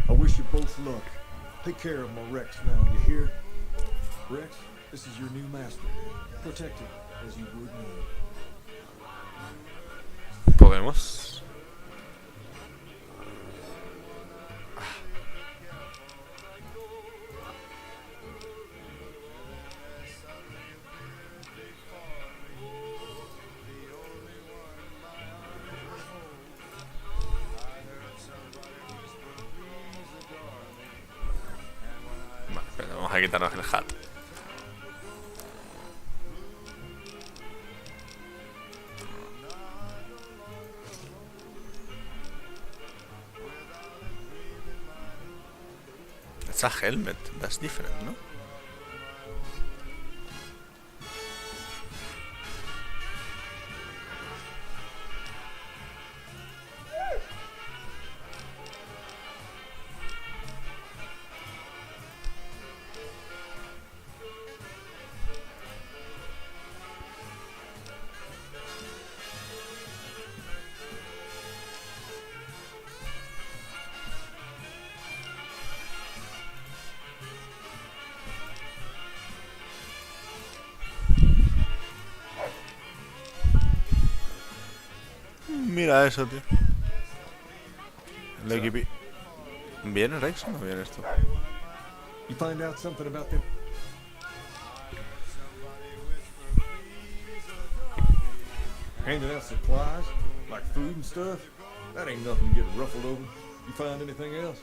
I wish you both luck. Take care of my Rex now, you hear? Rex, this is your new master. Protect him as you would me. Podemos. Vale, pero vamos a quitarnos el hat. It's a helmet, that's different, no? Mira eso, tío. El equipo. ¿Viene Rex o no viene esto? You find out something about them? Handing out supplies, like food and stuff? That ain't nothing to get ruffled over. You find anything else?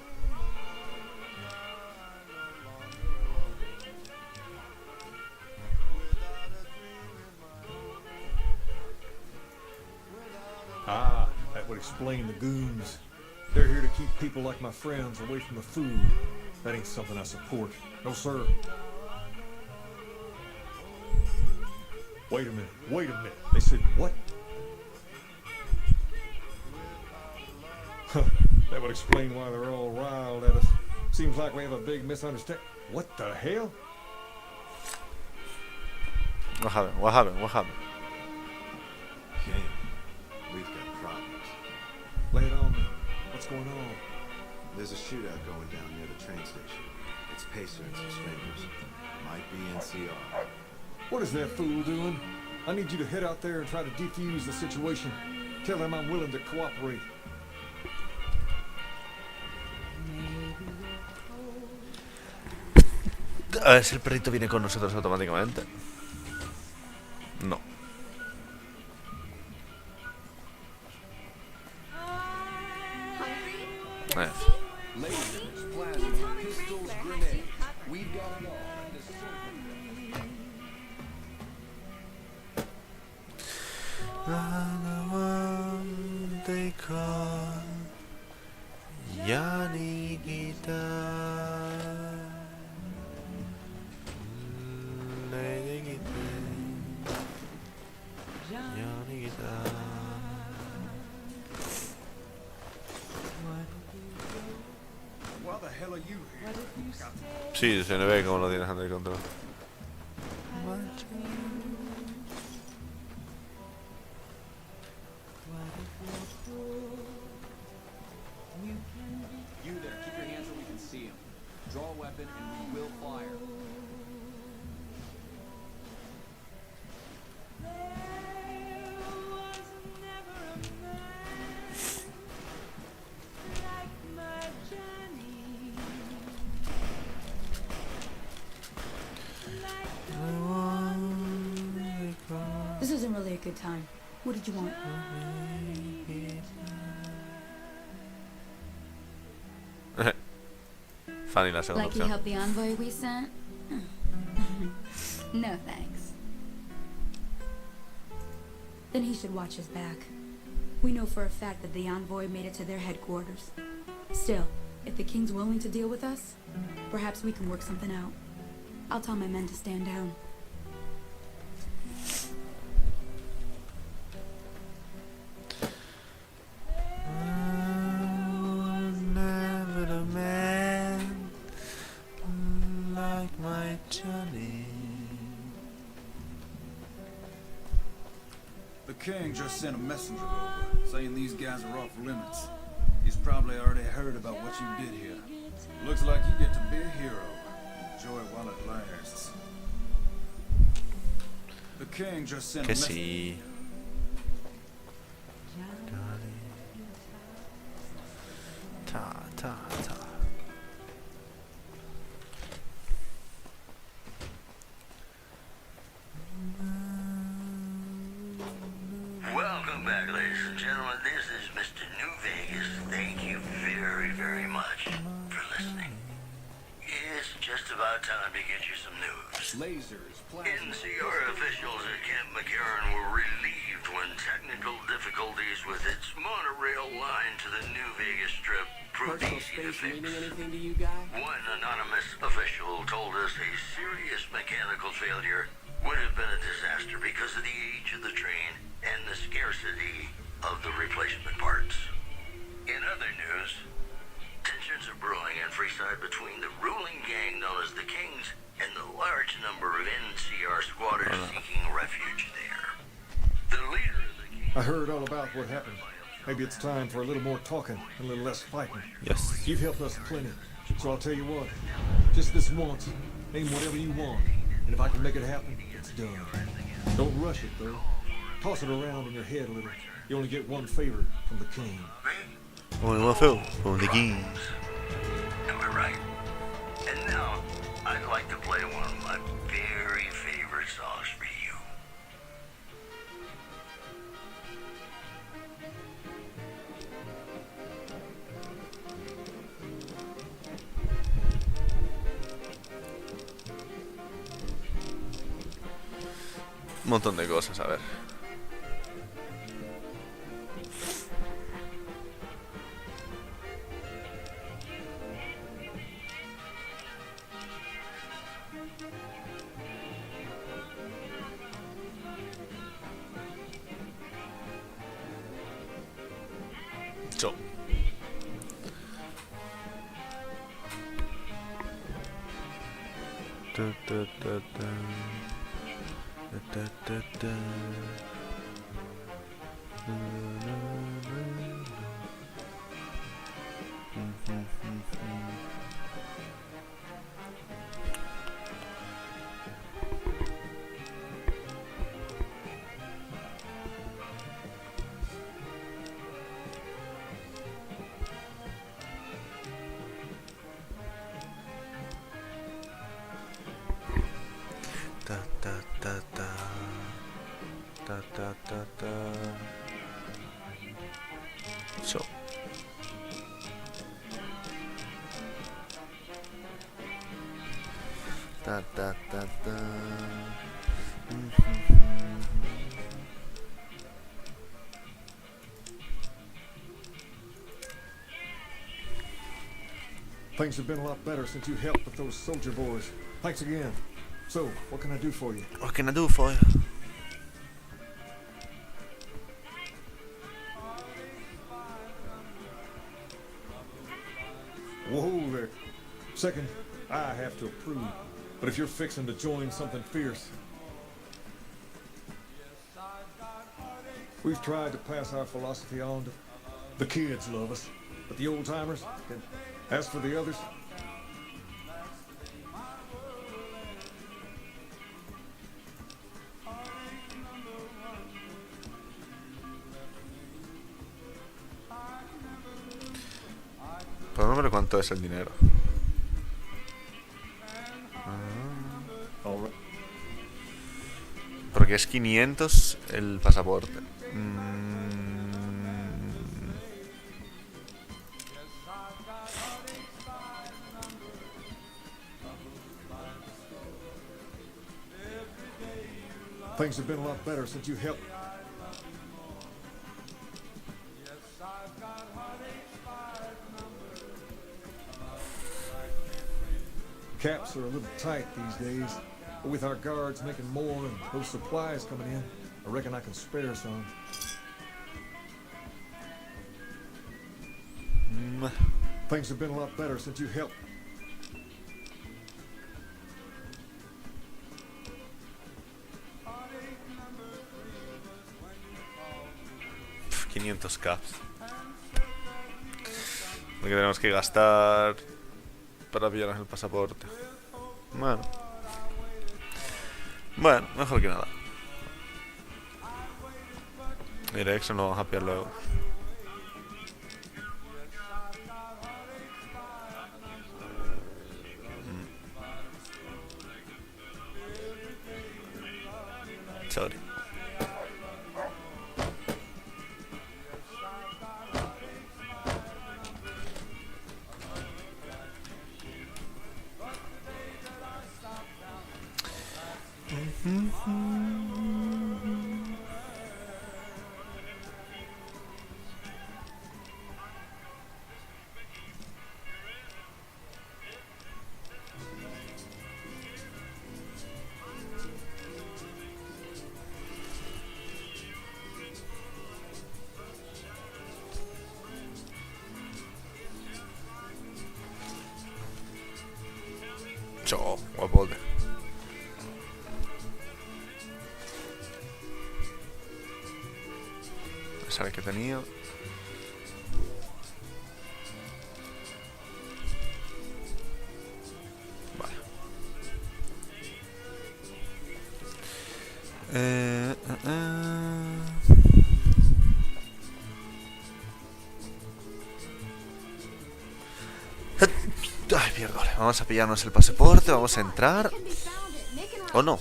Ah, that would explain the goons. They're here to keep people like my friends away from the food. That ain't something I support. No, sir. Wait a minute. They said what? That would explain why they're all riled at us. Seems like we have a big misunderstanding. What the hell? What happened? King, we've got problems. Lay it on me. What's going on? There's a shootout going down near the train station. It's Pacer and some strangers. Might be NCR. What is that fool doing? I need you to head out there and try to defuse the situation. Tell him I'm willing to cooperate. A ver si el perrito viene con nosotros automáticamente. No. Lasers, plasma, pistols, grenades. We've got it all. They call Yanni guitar. Lady guitar. Yanni guitar. Why the hell are you here? Sí, se le ve como lo tienes under control. You there, keep your hands where we can see him. Draw a weapon and we will fire. probably a good time. What did you want? Funny la segunda Like he opción. helped the envoy we sent? No thanks. Then he should watch his back. We know for a fact that the envoy made it to their headquarters. Still, if the king's willing to deal with us, perhaps we can work something out. I'll tell my men to stand down. Never a man like my Johnny. The king just sent a messenger over, saying these guys are off limits. He's probably already heard about what you did here. Looks like you get to be a hero. Enjoy it while it lasts. The king just sent a Que messenger. sí. Ta, ta, ta. Welcome back, ladies and gentlemen. This is Mr. New Vegas. Thank you very, very much for listening. It's just about time to get you some news. Lasers, NCR officials at Camp McCarran were relieved when technical difficulties with its monorail line to the New Vegas Strip proved Personal easy to space fix. meaning anything to you guys? One anonymous official told us a serious mechanical failure would have been a disaster because of the age of the train and the scarcity of the replacement parts. In other news, tensions are brewing in Freeside between the ruling gang known as the Kings and the large number of NCR squatters seeking refuge there. The leader of the Kings... I heard all about what happened. Maybe it's time for a little more talking and a little less fighting. Yes. You've helped us plenty, so I'll tell you what. Just this once, name whatever you want, and if I can make it happen, it's done. Don't rush it, though. Toss it around in your head a little. You only get one favor from the king. Only one film from the game. Am I right? And now, I'd like to play one of my very favorite songs for you. Un montón de cosas, a ver. So. Da, da, da, da. Da, da, da, da. Da, da, da, da. Da, da, da, da. Da, da, da, da. So. Da, da, da, da. Things have been a lot better since you helped with those soldier boys. Thanks again. So, what can I do for you? What can I do for you? Whoa there. Second, I have to approve. But if you're fixing to join something fierce, we've tried to pass our philosophy on to the kids. Love us, but the old timers. As for the others, Pero no me acuerdo cuánto es el dinero. all right. Porque es 500 el pasaporte. Things have been a lot better since you helped. Caps are a little tight these days, but with our guards making more and those supplies coming in, I reckon I can spare some. Things have been a lot better since you helped. Caps. Lo que tenemos que gastar para pillarnos el pasaporte. Bueno, mejor que nada. El exo no vamos a pillar luego. Sorry. Ciao, guapote. ¿Sabes qué tenía? Vale. Ay, pierdo. Vamos a pillarnos el pasaporte, vamos a entrar. ¿O no?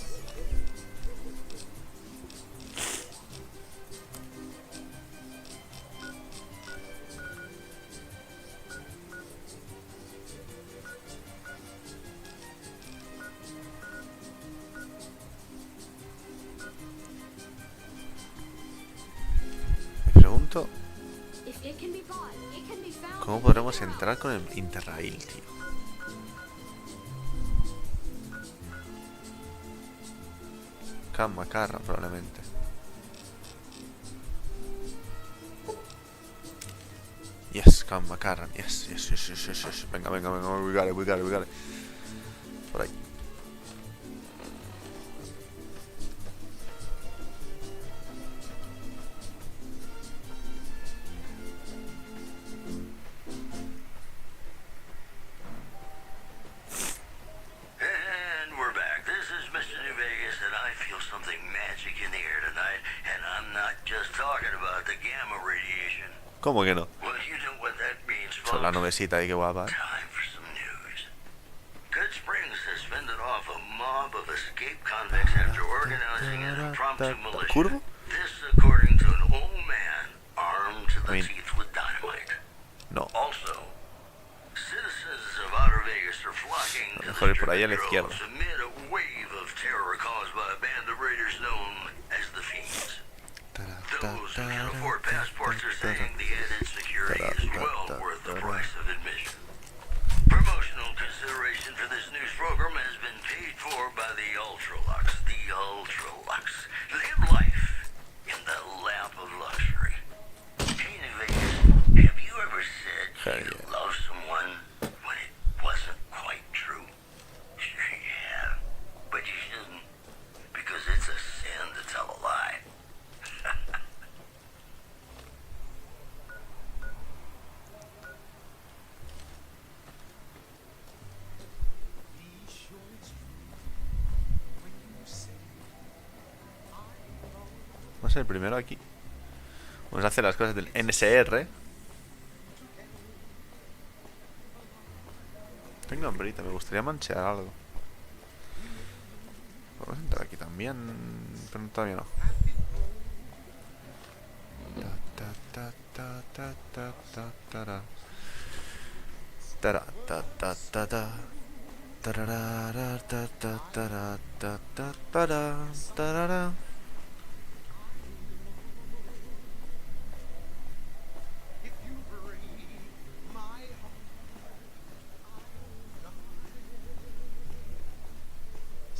Me pregunto ¿cómo podremos entrar con el Interrail, tío? Macarra probablemente. Yes, Macarra. Yes. Venga. We got it. Por ahí. ¿Cómo que no? Son la nubecita ahí, qué guapa. ¿Curvo? No. A lo mejor ir por ahí a la izquierda. Those who can afford passports are saying the added security is well worth the price of admission. Promotional consideration for this news program has been paid for by the Ultralux. The Ultralux. Live life in the lap of luxury. Hey, Vegas, have you ever said you love someone when it wasn't quite true? Sure you have, but you shouldn't, because it's a sin to tell a lie. Vamos a ser el primero aquí. Vamos a hacer las cosas del NSR. Tengo hambrita, me gustaría manchear algo. Vamos a entrar aquí también. pero todavía no.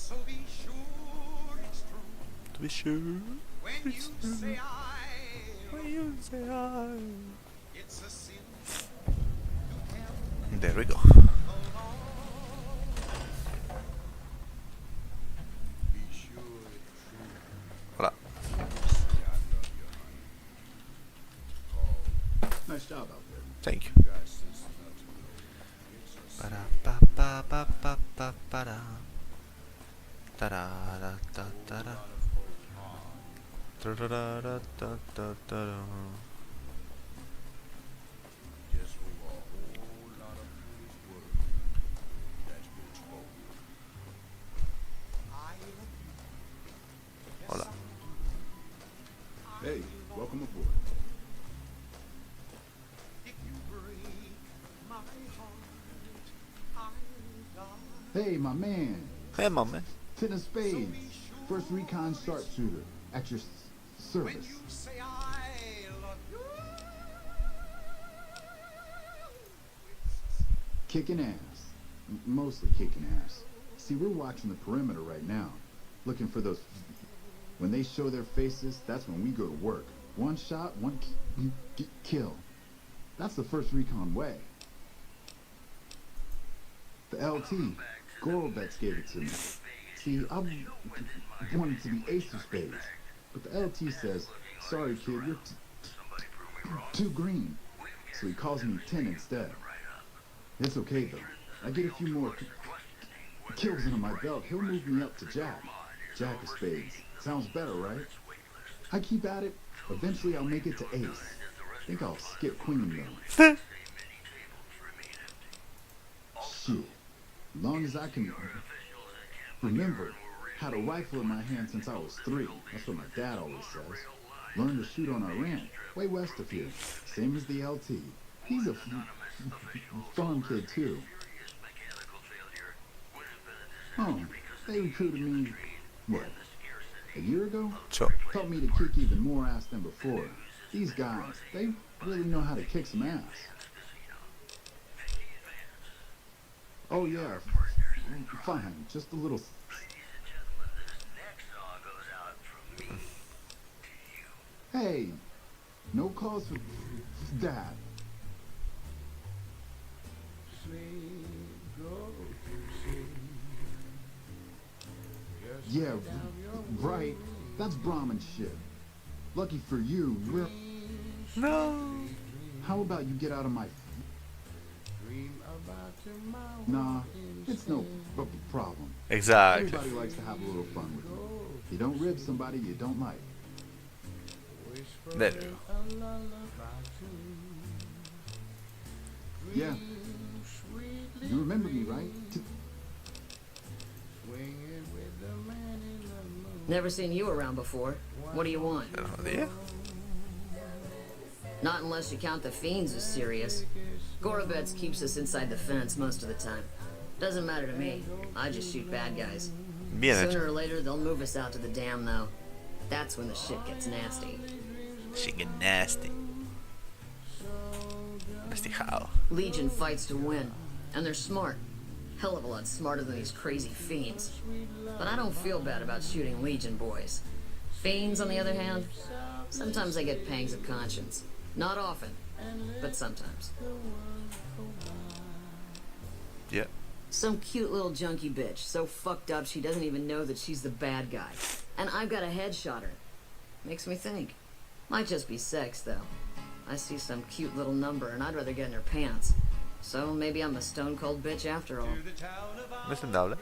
To be sure, it's true. When you say I, it's a sin. There we go. Hola. Nice job out there. Thank you. Para pa pa pa pa pa para. Tarara ta tara. Tarara ta ta tara. Hola. Hey, welcome aboard. Hey, my man. Hey, my man. 10 of spades. First recon sharpshooter. At your service. Kicking ass. Mostly kicking ass. See, we're watching the perimeter right now. Looking for those... When they show their faces, that's when we go to work. One shot, one kill. That's the first recon way. The LT, Gorobets gave it to me. See, I wanted to be ace of spades, but the LT says, sorry kid, you're too green. So he calls me 10 instead. It's okay though. I get a few more kills under my belt. He'll move me up to Jack. Jack of spades. Sounds better, right? I keep at it. Eventually I'll make it to ace. Think I'll skip queen though. Shit. As long as I can remember, had a rifle in my hand since I was 3. That's what my dad always says. Learned to shoot on our ranch, way west of here. Same as the LT. He's a farm kid too. Oh, they recruited me, what, a year ago? Sure. Taught me to kick even more ass than before. These guys, they really know how to kick some ass. Oh yeah, fine, just a little... Hey, no cause for that. Yeah, right. That's Brahmin shit. Lucky for you, we're... No. How about you get out of my... Nah, it's no problem. Exactly. Everybody likes to have a little fun with me. You don't rib somebody you don't like. There you go. Yeah. You remember me, right? Never seen you around before. What do you want? Yeah. Not unless you count the fiends as serious. Gorobets keeps us inside the fence most of the time. Doesn't matter to me. I just shoot bad guys. Sooner or later, they'll move us out to the dam, though. That's when the shit gets nasty. Shit get nasty. Nasty how? Legion fights to win, and they're smart. Hell of a lot smarter than these crazy fiends. But I don't feel bad about shooting Legion boys. Fiends, on the other hand, sometimes I get pangs of conscience. Not often, but sometimes. Yeah. Some cute little junkie bitch, so fucked up she doesn't even know that she's the bad guy. And I've got a headshot her. Makes me think. Might just be sex, though. I see some cute little number and I'd rather get in her pants. So maybe I'm a stone-cold bitch after all. Entendable.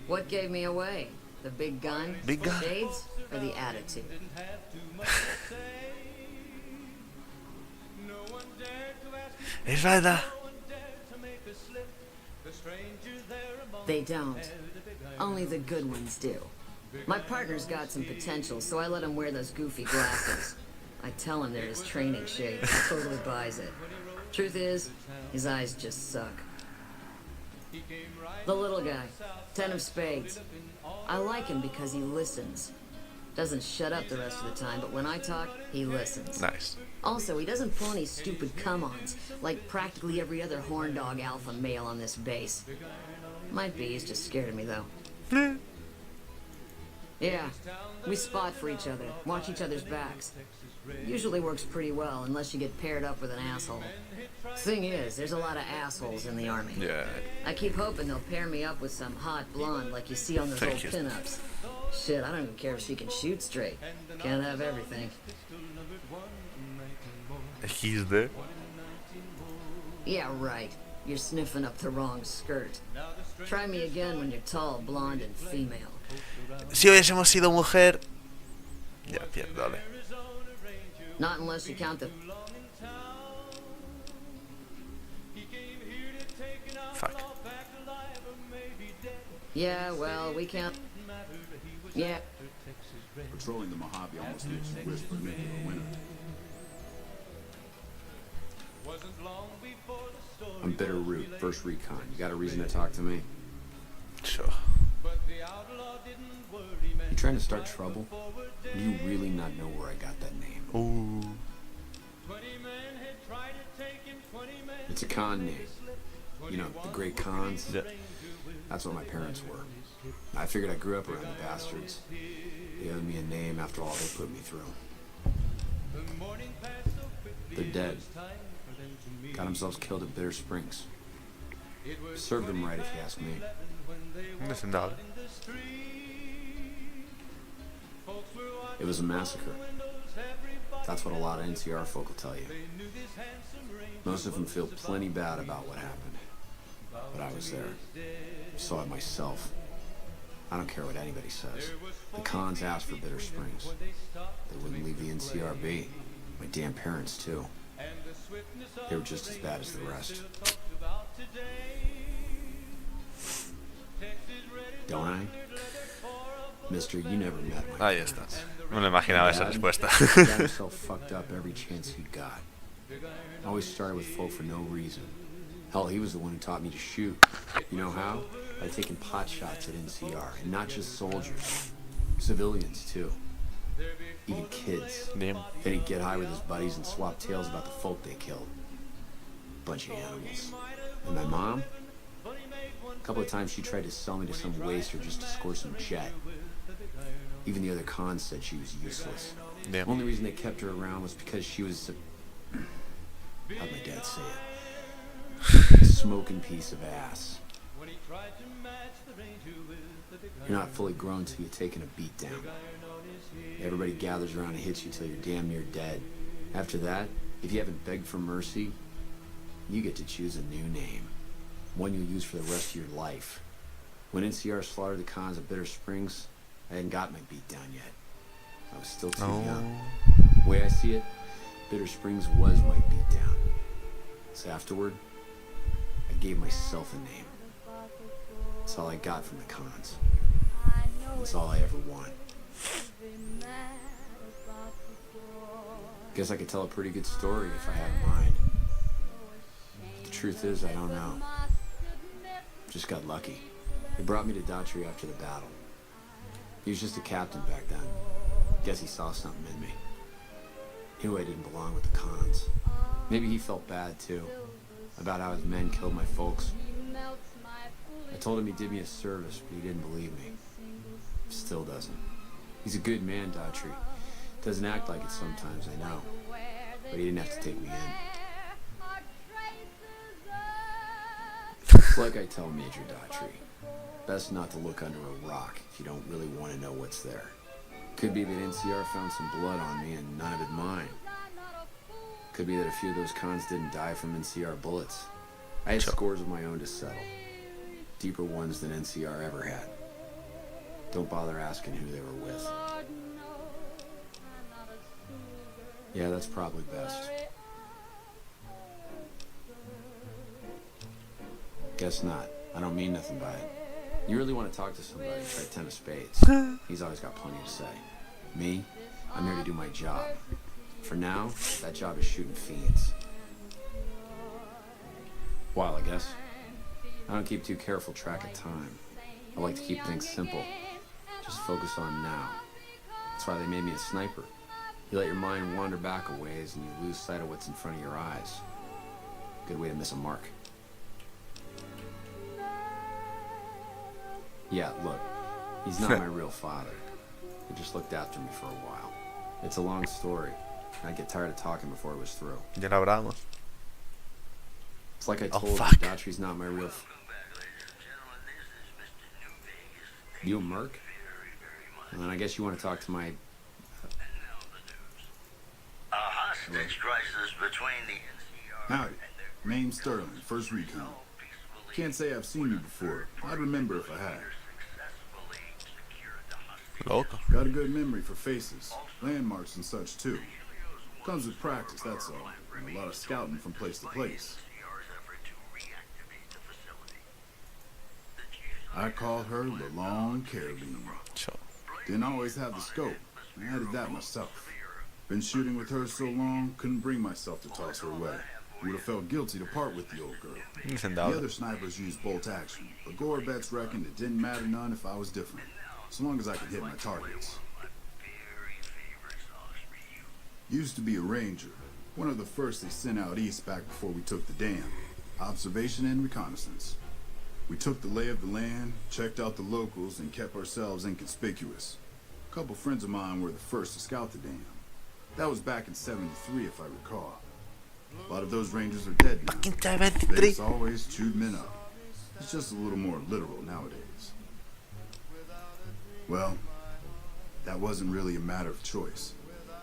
What gave me away? The big gun? Big gun. Shades? Or the attitude? Es verdad. They don't. Only the good ones do. My partner's got some potential, so I let him wear those goofy glasses. I tell him they're his training shades. He totally buys it. Truth is, his eyes just suck. The little guy, 10 of spades. I like him because he listens. Doesn't shut up the rest of the time, but when I talk, he listens. Nice. Also, he doesn't pull any stupid come-ons, like practically every other horn dog alpha male on this base. Might be he's just scared of me, though. Yeah, we spot for each other, watch each other's backs. Usually works pretty well, unless you get paired up with an asshole. Thing is, there's a lot of assholes in the army. Yeah. I keep hoping they'll pair me up with some hot blonde like you see on those old pinups. Shit, I don't even care if she can shoot straight. Can't have everything. XD. Yeah, right. You're sniffing up the wrong skirt. Try me again when you're tall, blonde, and female. Si hubiésemos sido mujer... Ya, pierdo, dale. Not unless you count the... Fuck. Yeah, well, we can't... Yeah. Patrolling the Mojave almost makes you wish for making a winner. I'm Bitter Root, first recon. You got a reason to talk to me? Sure. You trying to start trouble? Do you really not know where I got that name? Ooh. It's a con name. You know, the great cons? Yeah. That's what my parents were. I figured I grew up around the bastards. They owed me a name after all they put me through. They're dead. Got themselves killed at Bitter Springs. Served them right, if you ask me. Listen, dog. It was a massacre. That's what a lot of NCR folk will tell you. Most of them feel plenty bad about what happened. But I was there. Saw it myself. I don't care what anybody says. The cons asked for Bitter Springs. They wouldn't leave the NCR be. My damn parents, too. They were just as bad as the rest. Don't I? Mister, you never met my Ahí está. No me imaginaba esa respuesta. Got himself fucked up every chance he got. Always started with folk for no reason. Hell, he was the one who taught me to shoot. You know how? By taking pot shots at NCR. And not just soldiers. Civilians, too. Even kids. Damn. Then he'd get high with his buddies and swap tales about the folk they killed. Bunch of animals. And my mom? A couple of times she tried to sell me to some waster just to score some jet. Even the other cons said she was useless. Damn. The only reason they kept her around was because she was how'd my dad say it? A smoking piece of ass. You're not fully grown till you're taking a beat down. Everybody gathers around and hits you till you're damn near dead. After that, if you haven't begged for mercy, you get to choose a new name. One you'll use for the rest of your life. When NCR slaughtered the cons at Bitter Springs, I hadn't got my beat down yet. I was still too young. The way I see it, Bitter Springs was my beat down. So afterward, I gave myself a name. That's all I got from the cons. That's all I ever want. Guess I could tell a pretty good story if I had a mind. But the truth is, I don't know. Just got lucky. They brought me to Daughtry after the battle. He was just a captain back then. Guess he saw something in me. Knew I didn't belong with the cons. Maybe he felt bad too, about how his men killed my folks. I told him he did me a service, but he didn't believe me. Still doesn't. He's a good man, Daughtry. Doesn't act like it sometimes, I know. But he didn't have to take me in. It's like I tell Major Daughtry. Best not to look under a rock if you don't really want to know what's there. Could be that NCR found some blood on me and none of it mine. Could be that a few of those cons didn't die from NCR bullets. I had scores of my own to settle. Deeper ones than NCR ever had. Don't bother asking who they were with. Yeah, that's probably best. Guess not. I don't mean nothing by it. You really want to talk to somebody, try 10 of spades. He's always got plenty to say. Me, I'm here to do my job. For now, that job is shooting fiends. While, I guess. I don't keep too careful track of time. I like to keep things simple. Just focus on now. That's why they made me a sniper. You let your mind wander back a ways and you lose sight of what's in front of your eyes. Good way to miss a mark. Yeah, look, he's not my real father. He just looked after me for a while. It's a long story. I'd get tired of talking before it was through. Ya lo hablamos. It's like I Oh, told you, fuck. Daughtry's not my real... You a merc? And then I guess you want to talk to my... A hostage crisis between the NCR Howdy. Name's Sterling, First Recon. Can't say I've seen you before. I'd remember if I had. Loco. Got a good memory for faces, landmarks and such too. Comes with practice, that's all. And a lot of scouting from place to place. I call her the Long Carabine. Didn't always have the scope. I added that myself. Been shooting with her so long, couldn't bring myself to toss her away. Would have felt guilty to part with the old girl. The other snipers used bolt action, but Gorobets reckoned it didn't matter none if I was different, so long as I could hit my targets. Used to be a ranger, one of the first they sent out east back before we took the dam. Observation and reconnaissance. We took the lay of the land, checked out the locals, and kept ourselves inconspicuous. A couple friends of mine were the first to scout the dam. That was back in '73, if I recall. A lot of those rangers are dead now. Vegas always chewed men up. It's just a little more literal nowadays. Well, that wasn't really a matter of choice.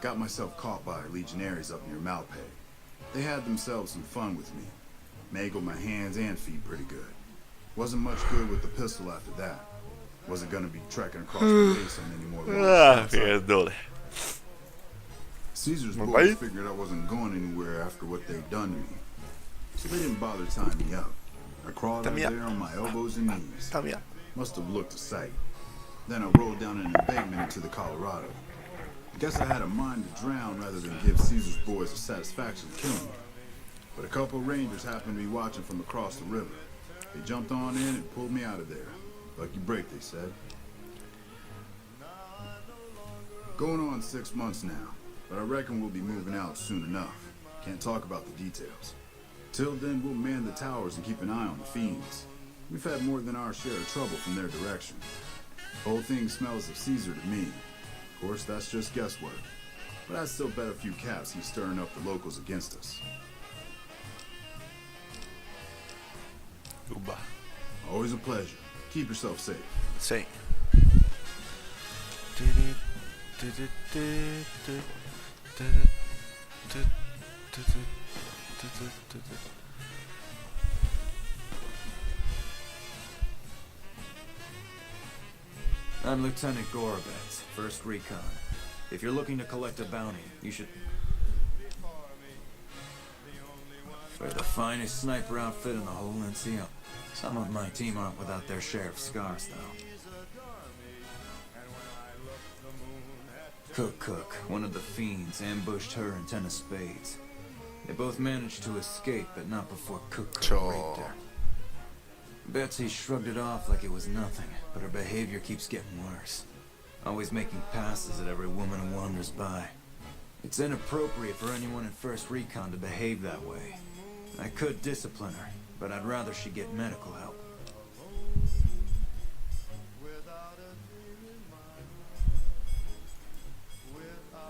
Got myself caught by legionaries up near Malpay. They had themselves some fun with me. Mangled my hands and feet pretty good. Wasn't much good with the pistol after that. Wasn't gonna be trekking across the base on any more roads. Caesar's boys figured I wasn't going anywhere after what they'd done to me. So they didn't bother tying me up. I crawled out there on my elbows and knees. Must have looked a sight. Then I rolled down an embankment into the Colorado. Guess I had a mind to drown rather than give Caesar's boys the satisfaction of killing me. But a couple rangers happened to be watching from across the river. They jumped on in and pulled me out of there. Lucky break, they said. Going on 6 months now, but I reckon we'll be moving out soon enough. Can't talk about the details. Till then, we'll man the towers and keep an eye on the fiends. We've had more than our share of trouble from their direction. Whole thing smells of Caesar to me. Of course, that's just guesswork. But I'd still bet a few caps he's stirring up the locals against us. Uba. Always a pleasure. Keep yourself safe. Sí. I'm Lieutenant Gorobets, 1st Recon. If you're looking to collect a bounty, you should... We're the finest sniper outfit in the whole NCO. Some of my team aren't without their share of scars, though. Cook, one of the fiends, ambushed her and 10 of spades. They both managed to escape, but not before Cook raped her. Betsy shrugged it off like it was nothing, but her behavior keeps getting worse. Always making passes at every woman who wanders by. It's inappropriate for anyone in 1st Recon to behave that way. I could discipline her, but I'd rather she get medical help.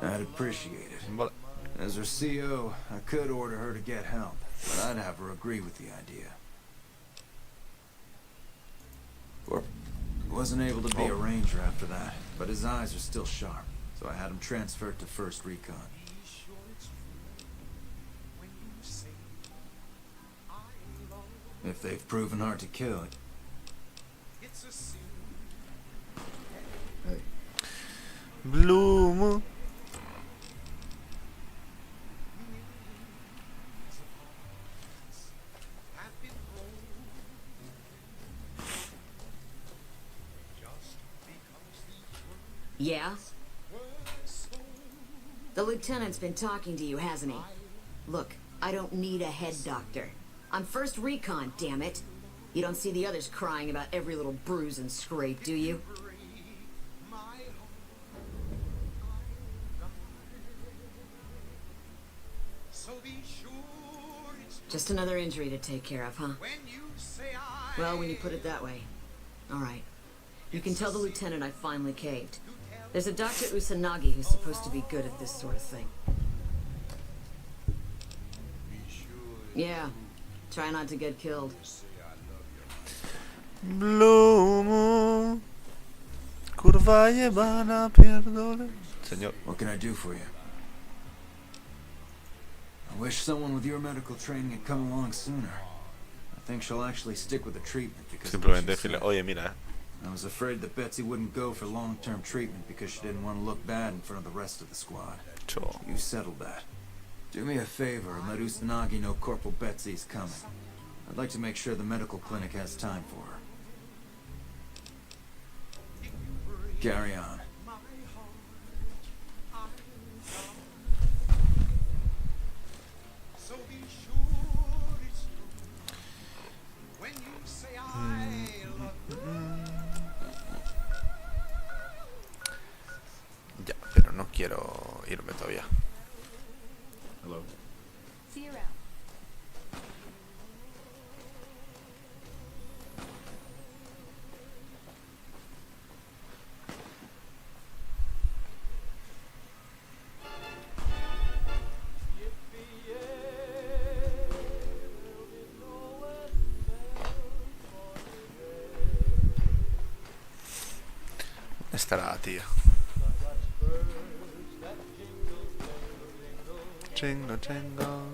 I'd appreciate it. As her CO, I could order her to get help, but I'd have her agree with the idea. Wasn't able to be a ranger after that, but his eyes are still sharp, so I had him transferred to 1st Recon. If they've proven hard to kill, Hey. Bloom. Yeah? The lieutenant's been talking to you, hasn't he? Look, I don't need a head doctor. I'm first recon, damn it. You don't see the others crying about every little bruise and scrape, do you? Just another injury to take care of, huh? Well, when you put it that way. All right. You can tell the lieutenant I finally caved. There's a Dr. Usanagi who's supposed to be good at this sort of thing. Yeah. Try not to get killed. Bloom. Kurwa jebana pierdolę. Señor. What can I do for you? I wish someone with your medical training had come along sooner. I think she'll actually stick with the treatment because Simplemente decirle, oye, mira. I was afraid that Betsy wouldn't go for long-term treatment because she didn't want to look bad in front of the rest of the squad. Sure. You settled that. Do me a favor and let Usanagi know Corporal Betsy's coming. I'd like to make sure the medical clinic has time for her. Carry on. Ya, pero no quiero irme todavía. Hello. See you around. ¿Dónde estará la tía? Jingle, jingle.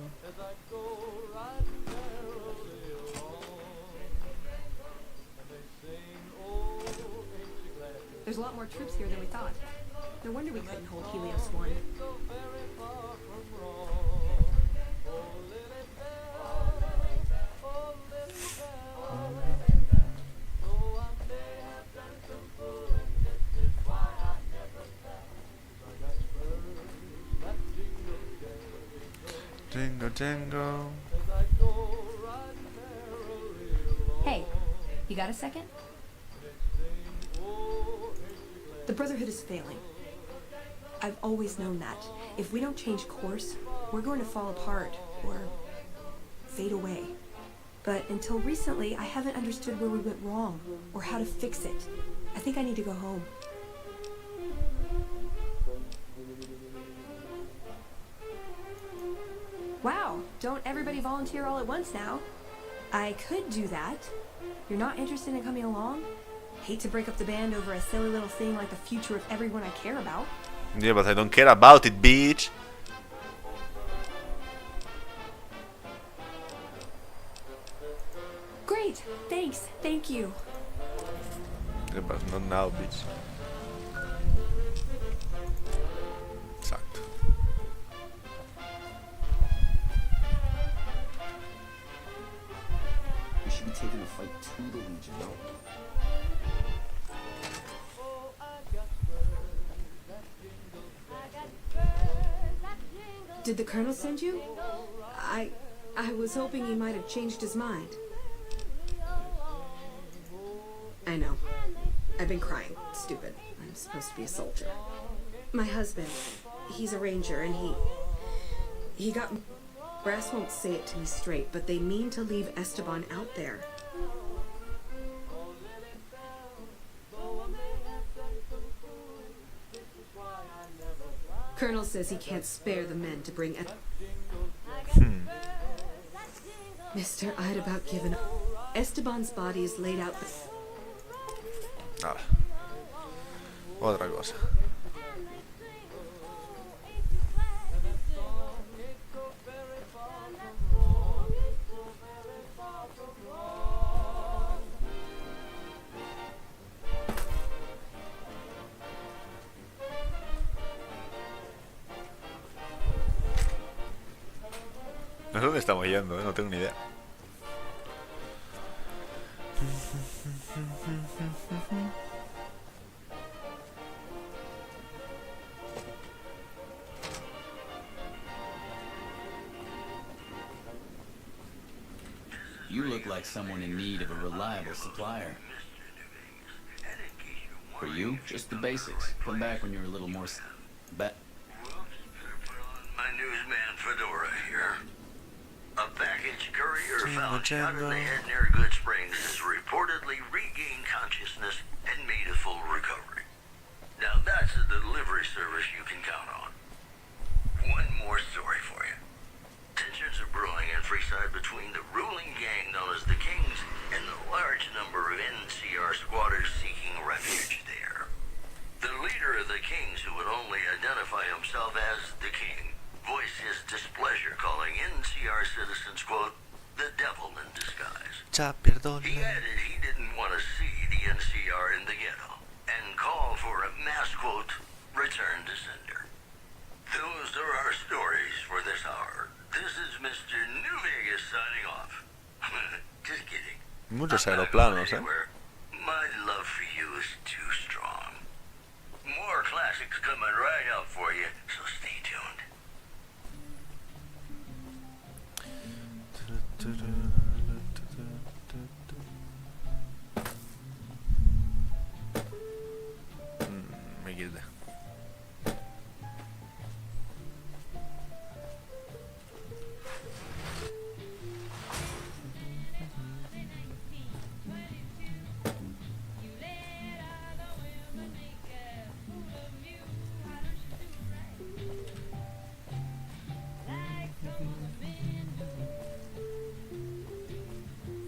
There's a lot more troops here than we thought. No wonder we couldn't hold Helios 1. Jingle, jingle. Hey, you got a second? The Brotherhood is failing. I've always known that. If we don't change course, we're going to fall apart, or fade away. But until recently, I haven't understood where we went wrong, or how to fix it. I think I need to go home. Wow, don't everybody volunteer all at once now. I could do that. You're not interested in coming along? Hate to break up the band over a silly little thing like the future of everyone I care about. Yeah, but I don't care about it, bitch. Great, thanks, thank you. Yeah, but not now, bitch. Exacto. We should be taking the fight to the Legion. Did the Colonel send you? I was hoping he might have changed his mind. I know. I've been crying. Stupid. I'm supposed to be a soldier. My husband, he's a ranger, and he got... Brass won't say it to me straight, but they mean to leave Esteban out there. Colonel says he can't spare the men to bring... Mister, I'd about given up. Esteban's body is laid out... Nada. Otra cosa. No sé dónde estamos yendo, no tengo ni idea. You look like someone in need of a reliable supplier. For you, just the basics. Come back when you're a little more My newsman Fedora here. A package courier found shot in the head near Good Springs has reportedly regained consciousness and made a full recovery. Now that's a delivery service you can count on. One more story for you. Tensions are brewing in Freeside between the ruling gang known as the Kings and the large number of NCR squatters seeking refuge there. The leader of the Kings, who would only identify himself as the King, voiced his displeasure, calling NCR citizens, quote, the devil in disguise. He added he didn't want to see the NCR in the ghetto and called for a mass, quote, return to sender. Those are our stories for this hour. This is Mr. New Vegas signing off. Just kidding. Muchos aeroplanos, My love for you is too strong. More classics coming right up for you, so stay tuned. Me girdi.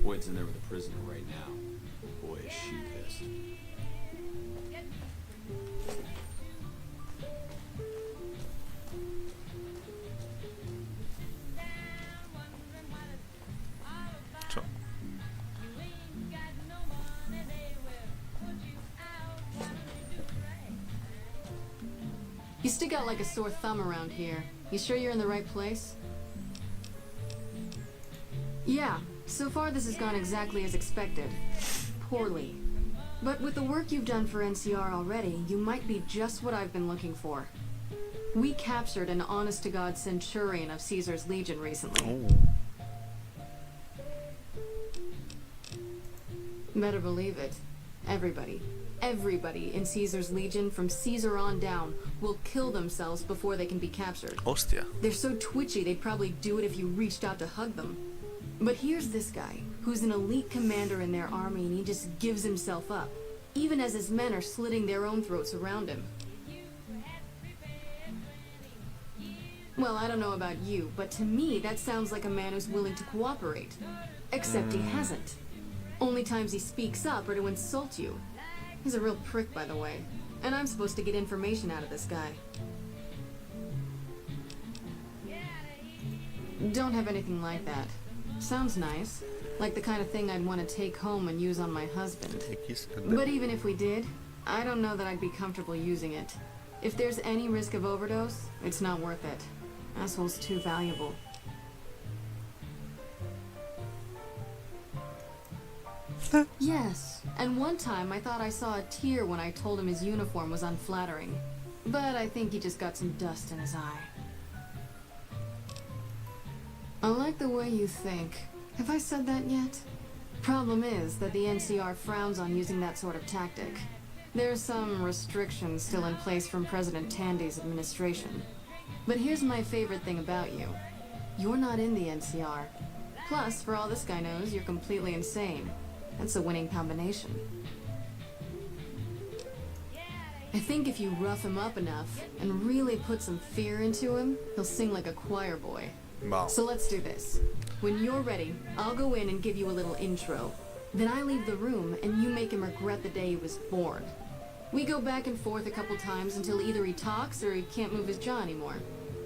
Boyd's in there with a prisoner right now. Boy, is she pissed. So. You stick out like a sore thumb around here. You sure you're in the right place? Yeah, so far this has gone exactly as expected. Poorly. But with the work you've done for NCR already, you might be just what I've been looking for. We captured an honest-to-God centurion of Caesar's Legion recently. Better believe it. Everybody in Caesar's Legion, from Caesar on down, will kill themselves before they can be captured. Hostia. They're so twitchy they'd probably do it if you reached out to hug them. But here's this guy, who's an elite commander in their army, and he just gives himself up, even as his men are slitting their own throats around him. Well, I don't know about you, but to me that sounds like a man who's willing to cooperate. Except he hasn't. Only times he speaks up are to insult you. He's a real prick, by the way, and I'm supposed to get information out of this guy. Don't have anything like that. Sounds nice. Like the kind of thing I'd want to take home and use on my husband. But even if we did, I don't know that I'd be comfortable using it. If there's any risk of overdose, it's not worth it. Asshole's too valuable. Yes, and one time I thought I saw a tear when I told him his uniform was unflattering. But I think he just got some dust in his eye. I like the way you think. Have I said that yet? Problem is that the NCR frowns on using that sort of tactic. There's some restrictions still in place from President Tandy's administration. But here's my favorite thing about you. You're not in the NCR. Plus, for all this guy knows, you're completely insane. That's a winning combination. I think if you rough him up enough and really put some fear into him, he'll sing like a choir boy. Wow. So let's do this. When you're ready, I'll go in and give you a little intro. Then I leave the room and you make him regret the day he was born. We go back and forth a couple times until either he talks or he can't move his jaw anymore.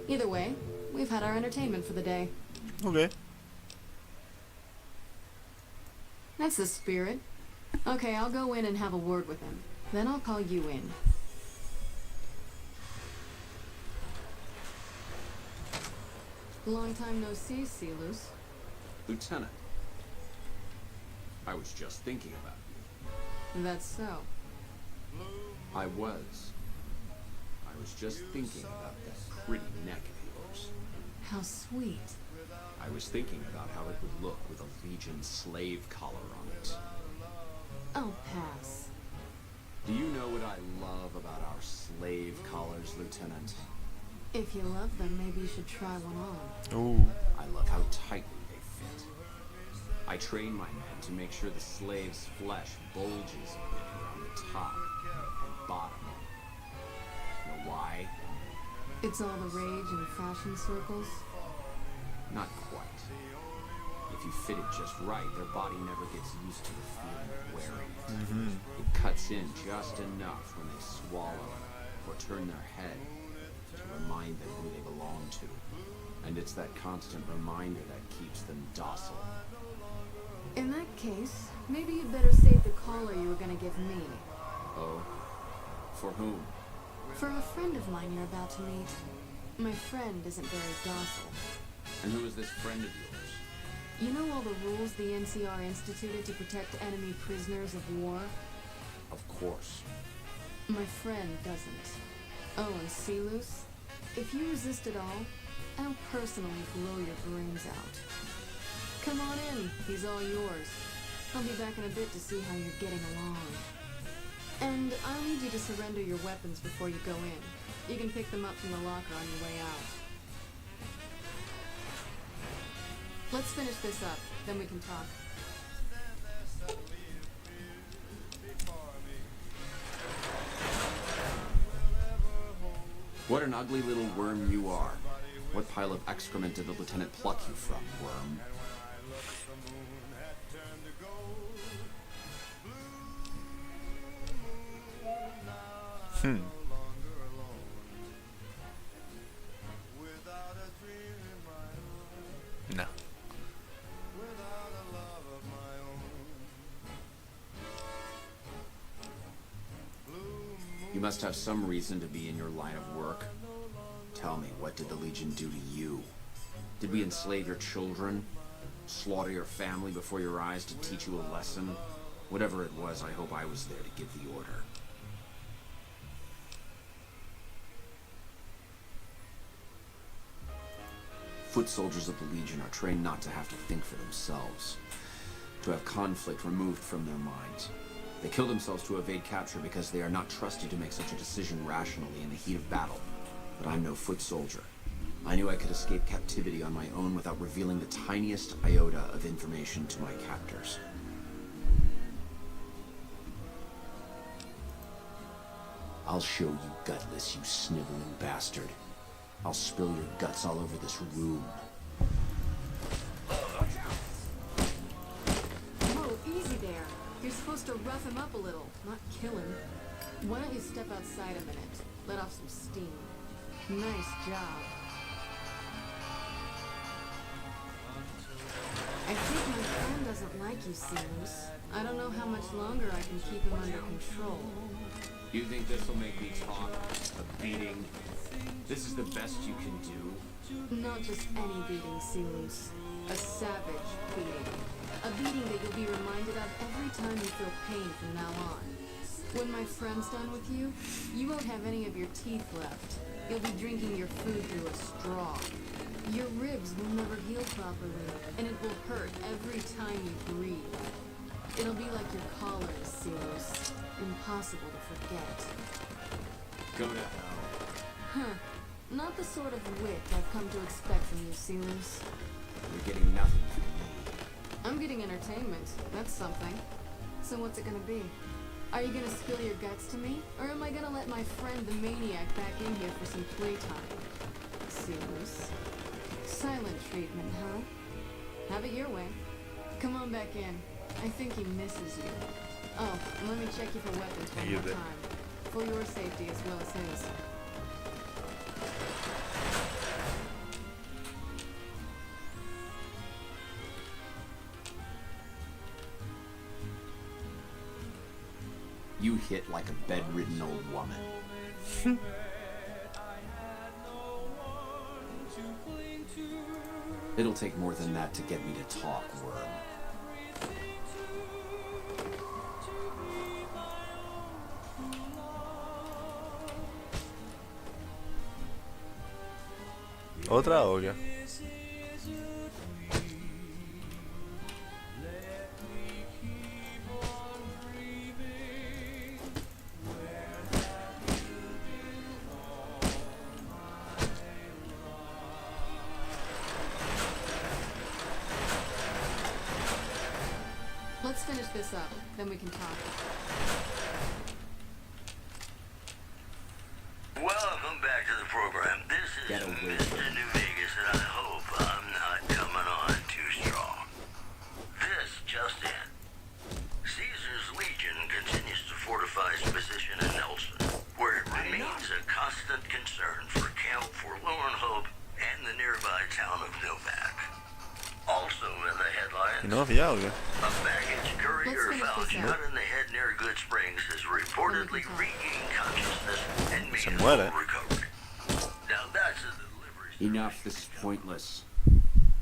Either way, we've had our entertainment for the day. Okay. That's the spirit. Okay, I'll go in and have a word with him. Then I'll call you in. Long time no see, Celus. Lieutenant, I was just thinking about you. That's so. I was just thinking about that pretty neck of yours. How sweet. I was thinking about how it would look with a Legion slave collar on it. I'll pass. Do you know what I love about our slave collars, Lieutenant? If you love them, maybe you should try one on. Ooh. I love how tightly they fit. I train my men to make sure the slave's flesh bulges a bit around the top and bottom. Know why? It's all the rage in fashion circles? Not quite. If you fit it just right, their body never gets used to the feeling of wearing it. It cuts in just enough when they swallow or turn their head to remind them who they belong to. And it's that constant reminder that keeps them docile. In that case, maybe you'd better save the collar you were gonna give me. Oh? For whom? For a friend of mine you're about to meet. My friend isn't very docile. And who is this friend of yours? You know all the rules the NCR instituted to protect enemy prisoners of war? Of course. My friend doesn't. Oh, and Silus? If you resist at all, I'll personally blow your brains out. Come on in, he's all yours. I'll be back in a bit to see how you're getting along. And I'll need you to surrender your weapons before you go in. You can pick them up from the locker on your way out. Let's finish this up, then we can talk. What an ugly little worm you are. What pile of excrement did the lieutenant pluck you from, worm? No. You must have some reason to be in your line of work. Tell me, what did the Legion do to you? Did we enslave your children? Slaughter your family before your eyes to teach you a lesson? Whatever it was, I hope I was there to give the order. Foot soldiers of the Legion are trained not to have to think for themselves, to have conflict removed from their minds. They kill themselves to evade capture because they are not trusted to make such a decision rationally in the heat of battle. But I'm no foot soldier. I knew I could escape captivity on my own without revealing the tiniest iota of information to my captors. I'll show you gutless, you sniveling bastard. I'll spill your guts all over this room. Whoa, easy there. You're supposed to rough him up a little, not kill him. Why don't you step outside a minute? Let off some steam. Nice job. I think my friend doesn't like you, Silus. I don't know how much longer I can keep him under control. You think this will make me talk? A beating? This is the best you can do? Not just any beating, Silus. A savage beating. A beating that you'll be reminded of every time you feel pain from now on. When my friend's done with you, you won't have any of your teeth left. You'll be drinking your food through a straw. Your ribs will never heal properly, and it will hurt every time you breathe. It'll be like your collar, Silus. Impossible to forget. Go to hell. Huh. Not the sort of wit I've come to expect from you, Silus. You're getting nothing from me. I'm getting entertainment. That's something. So what's it gonna be? Are you gonna spill your guts to me? Or am I gonna let my friend the maniac back in here for some playtime? Silus. Silent treatment, huh? Have it your way. Come on back in. I think he misses you. Oh, and let me check you for weapons one more time. For your safety as well as his. You hit like a bedridden old woman. It'll take more than that to get me to talk, worm. ¿Otra o qué? this up, then we can talk. Welcome back to the program. This is Mr. New Vegas, and I hope I'm not coming on too strong. This just in. Caesar's Legion continues to fortify its position in Nelson, where it remains a constant concern for Camp Forlorn Hope and the nearby town of Novak. Also in the headlines, a baggage courier found shot in the head near Good Springs has reportedly regained consciousness and made a full recovery. Now that's a delivery. Enough, this is pointless.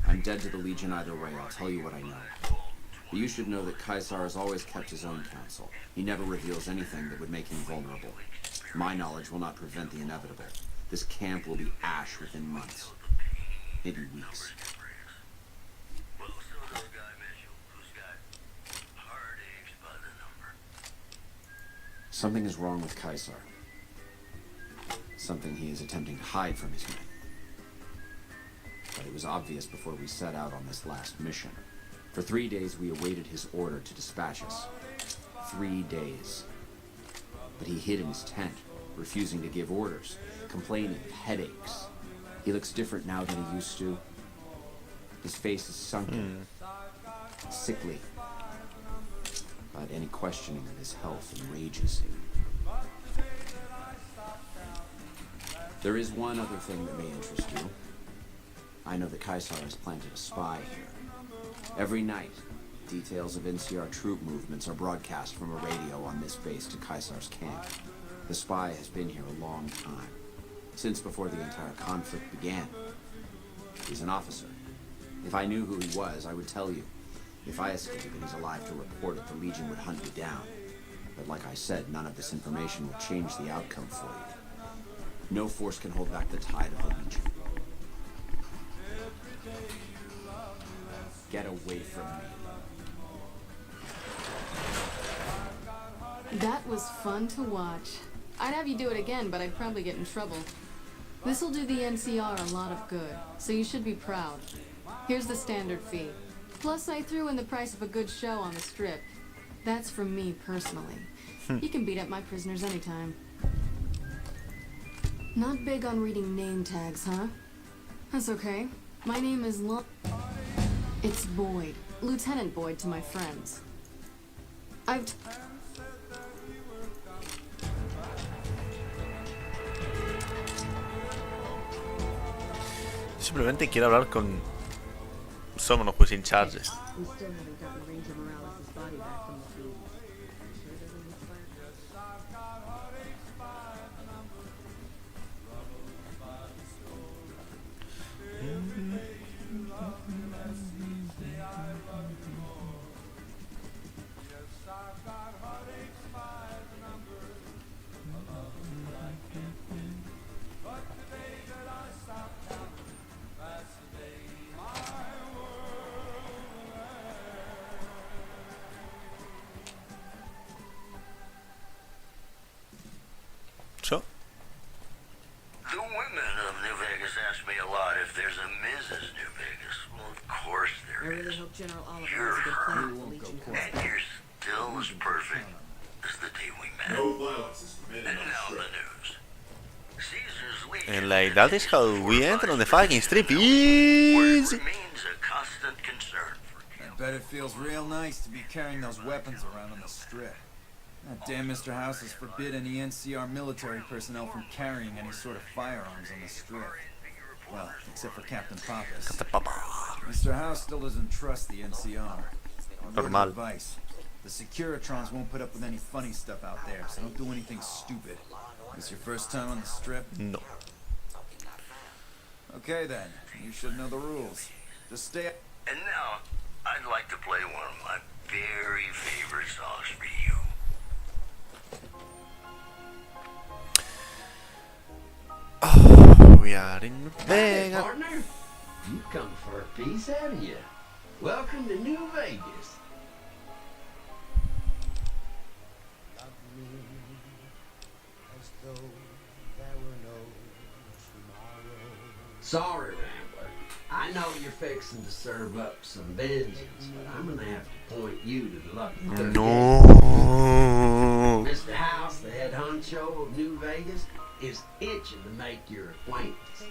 I'm dead to the Legion either way, I'll tell you what I know. But you should know that Caesar has always kept his own counsel. He never reveals anything that would make him vulnerable. My knowledge will not prevent the inevitable. This camp will be ash within months. Maybe weeks. Something is wrong with Caesar. Something he is attempting to hide from his men. But it was obvious before we set out on this last mission. For 3 days we awaited his order to dispatch us. 3 days. But he hid in his tent, refusing to give orders, complaining of headaches. He looks different now than he used to. His face is sunken, sickly. But any questioning of his health enrages him. There is one other thing that may interest you. I know that Caesar has planted a spy here. Every night, details of NCR troop movements are broadcast from a radio on this base to Caesar's camp. The spy has been here a long time, since before the entire conflict began. He's an officer. If I knew who he was, I would tell you. If I escape and he's alive to report it, the Legion would hunt me down. But like I said, none of this information will change the outcome for you. No force can hold back the tide of the Legion. Get away from me. That was fun to watch. I'd have you do it again, but I'd probably get in trouble. This'll do the NCR a lot of good, so you should be proud. Here's the standard fee. Plus, I threw in the price of a good show on the strip. That's from me personally. You can beat up my prisoners anytime. Not big on reading name tags, huh? That's okay. My name is It's Boyd. Lieutenant Boyd to my friends. Simplemente quiero hablar con someone who's in charge. We still haven't gotten Ranger Morales' body back from the field. Sure doesn't inspire. So? The women of New Vegas ask me a lot if there's a Mrs. New Vegas. Well, of course there is. I really hope General Oliver You're has a good plan her, for the Legion. and you're still as perfect as the day we met. No violence is permitted. And now the news. Caesar's Legion. And like that is how we enter on the fucking strip. Where it Easy. remains a constant concern for I bet it feels real nice to be carrying those weapons around on the strip. That damn Mr. House has forbidden any NCR military personnel from carrying any sort of firearms on the strip. Well, except for Captain Pappas. Mr. House still doesn't trust the NCR. Normal. Advice. The Securitrons won't put up with any funny stuff out there, so don't do anything stupid. This your first time on the strip? No. Okay then, you should know the rules. Just stay. And now, I'd like to play one of my very favorite songs for you. Oh, we are in Hey, Vegas. partner. You come for a piece, have you? Welcome to New Vegas. Sorry, Rambler. I know you're fixing to serve up some vengeance, but I'm gonna have to point you to the lucky No. Mr. House, the head honcho of New Vegas, is itching to make your acquaintance.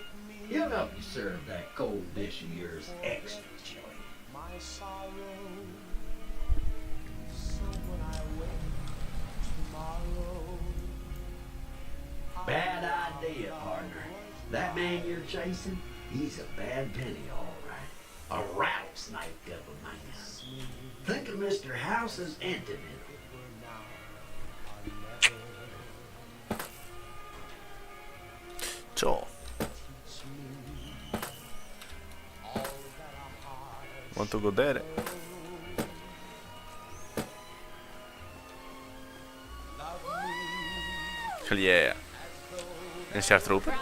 He'll help you serve that cold dish of yours extra chili. Bad idea, partner. That man you're chasing, he's a bad penny, all right. A rattlesnake of a man. Think of Mr. House's antidote. Ciao. Quanto godere. Hell yeah. El Shark Trooper.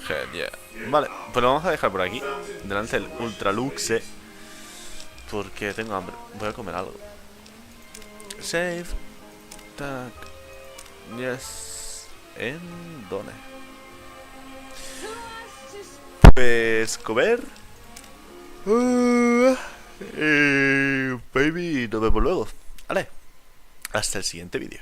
Hell yeah. Vale, pues lo vamos a dejar por aquí. Delante del Ultraluxe. Porque tengo hambre. Voy a comer algo. Save. Tac. Yes. ¿En dónde? Pues comer. Baby, nos vemos luego. Vale. Hasta el siguiente vídeo.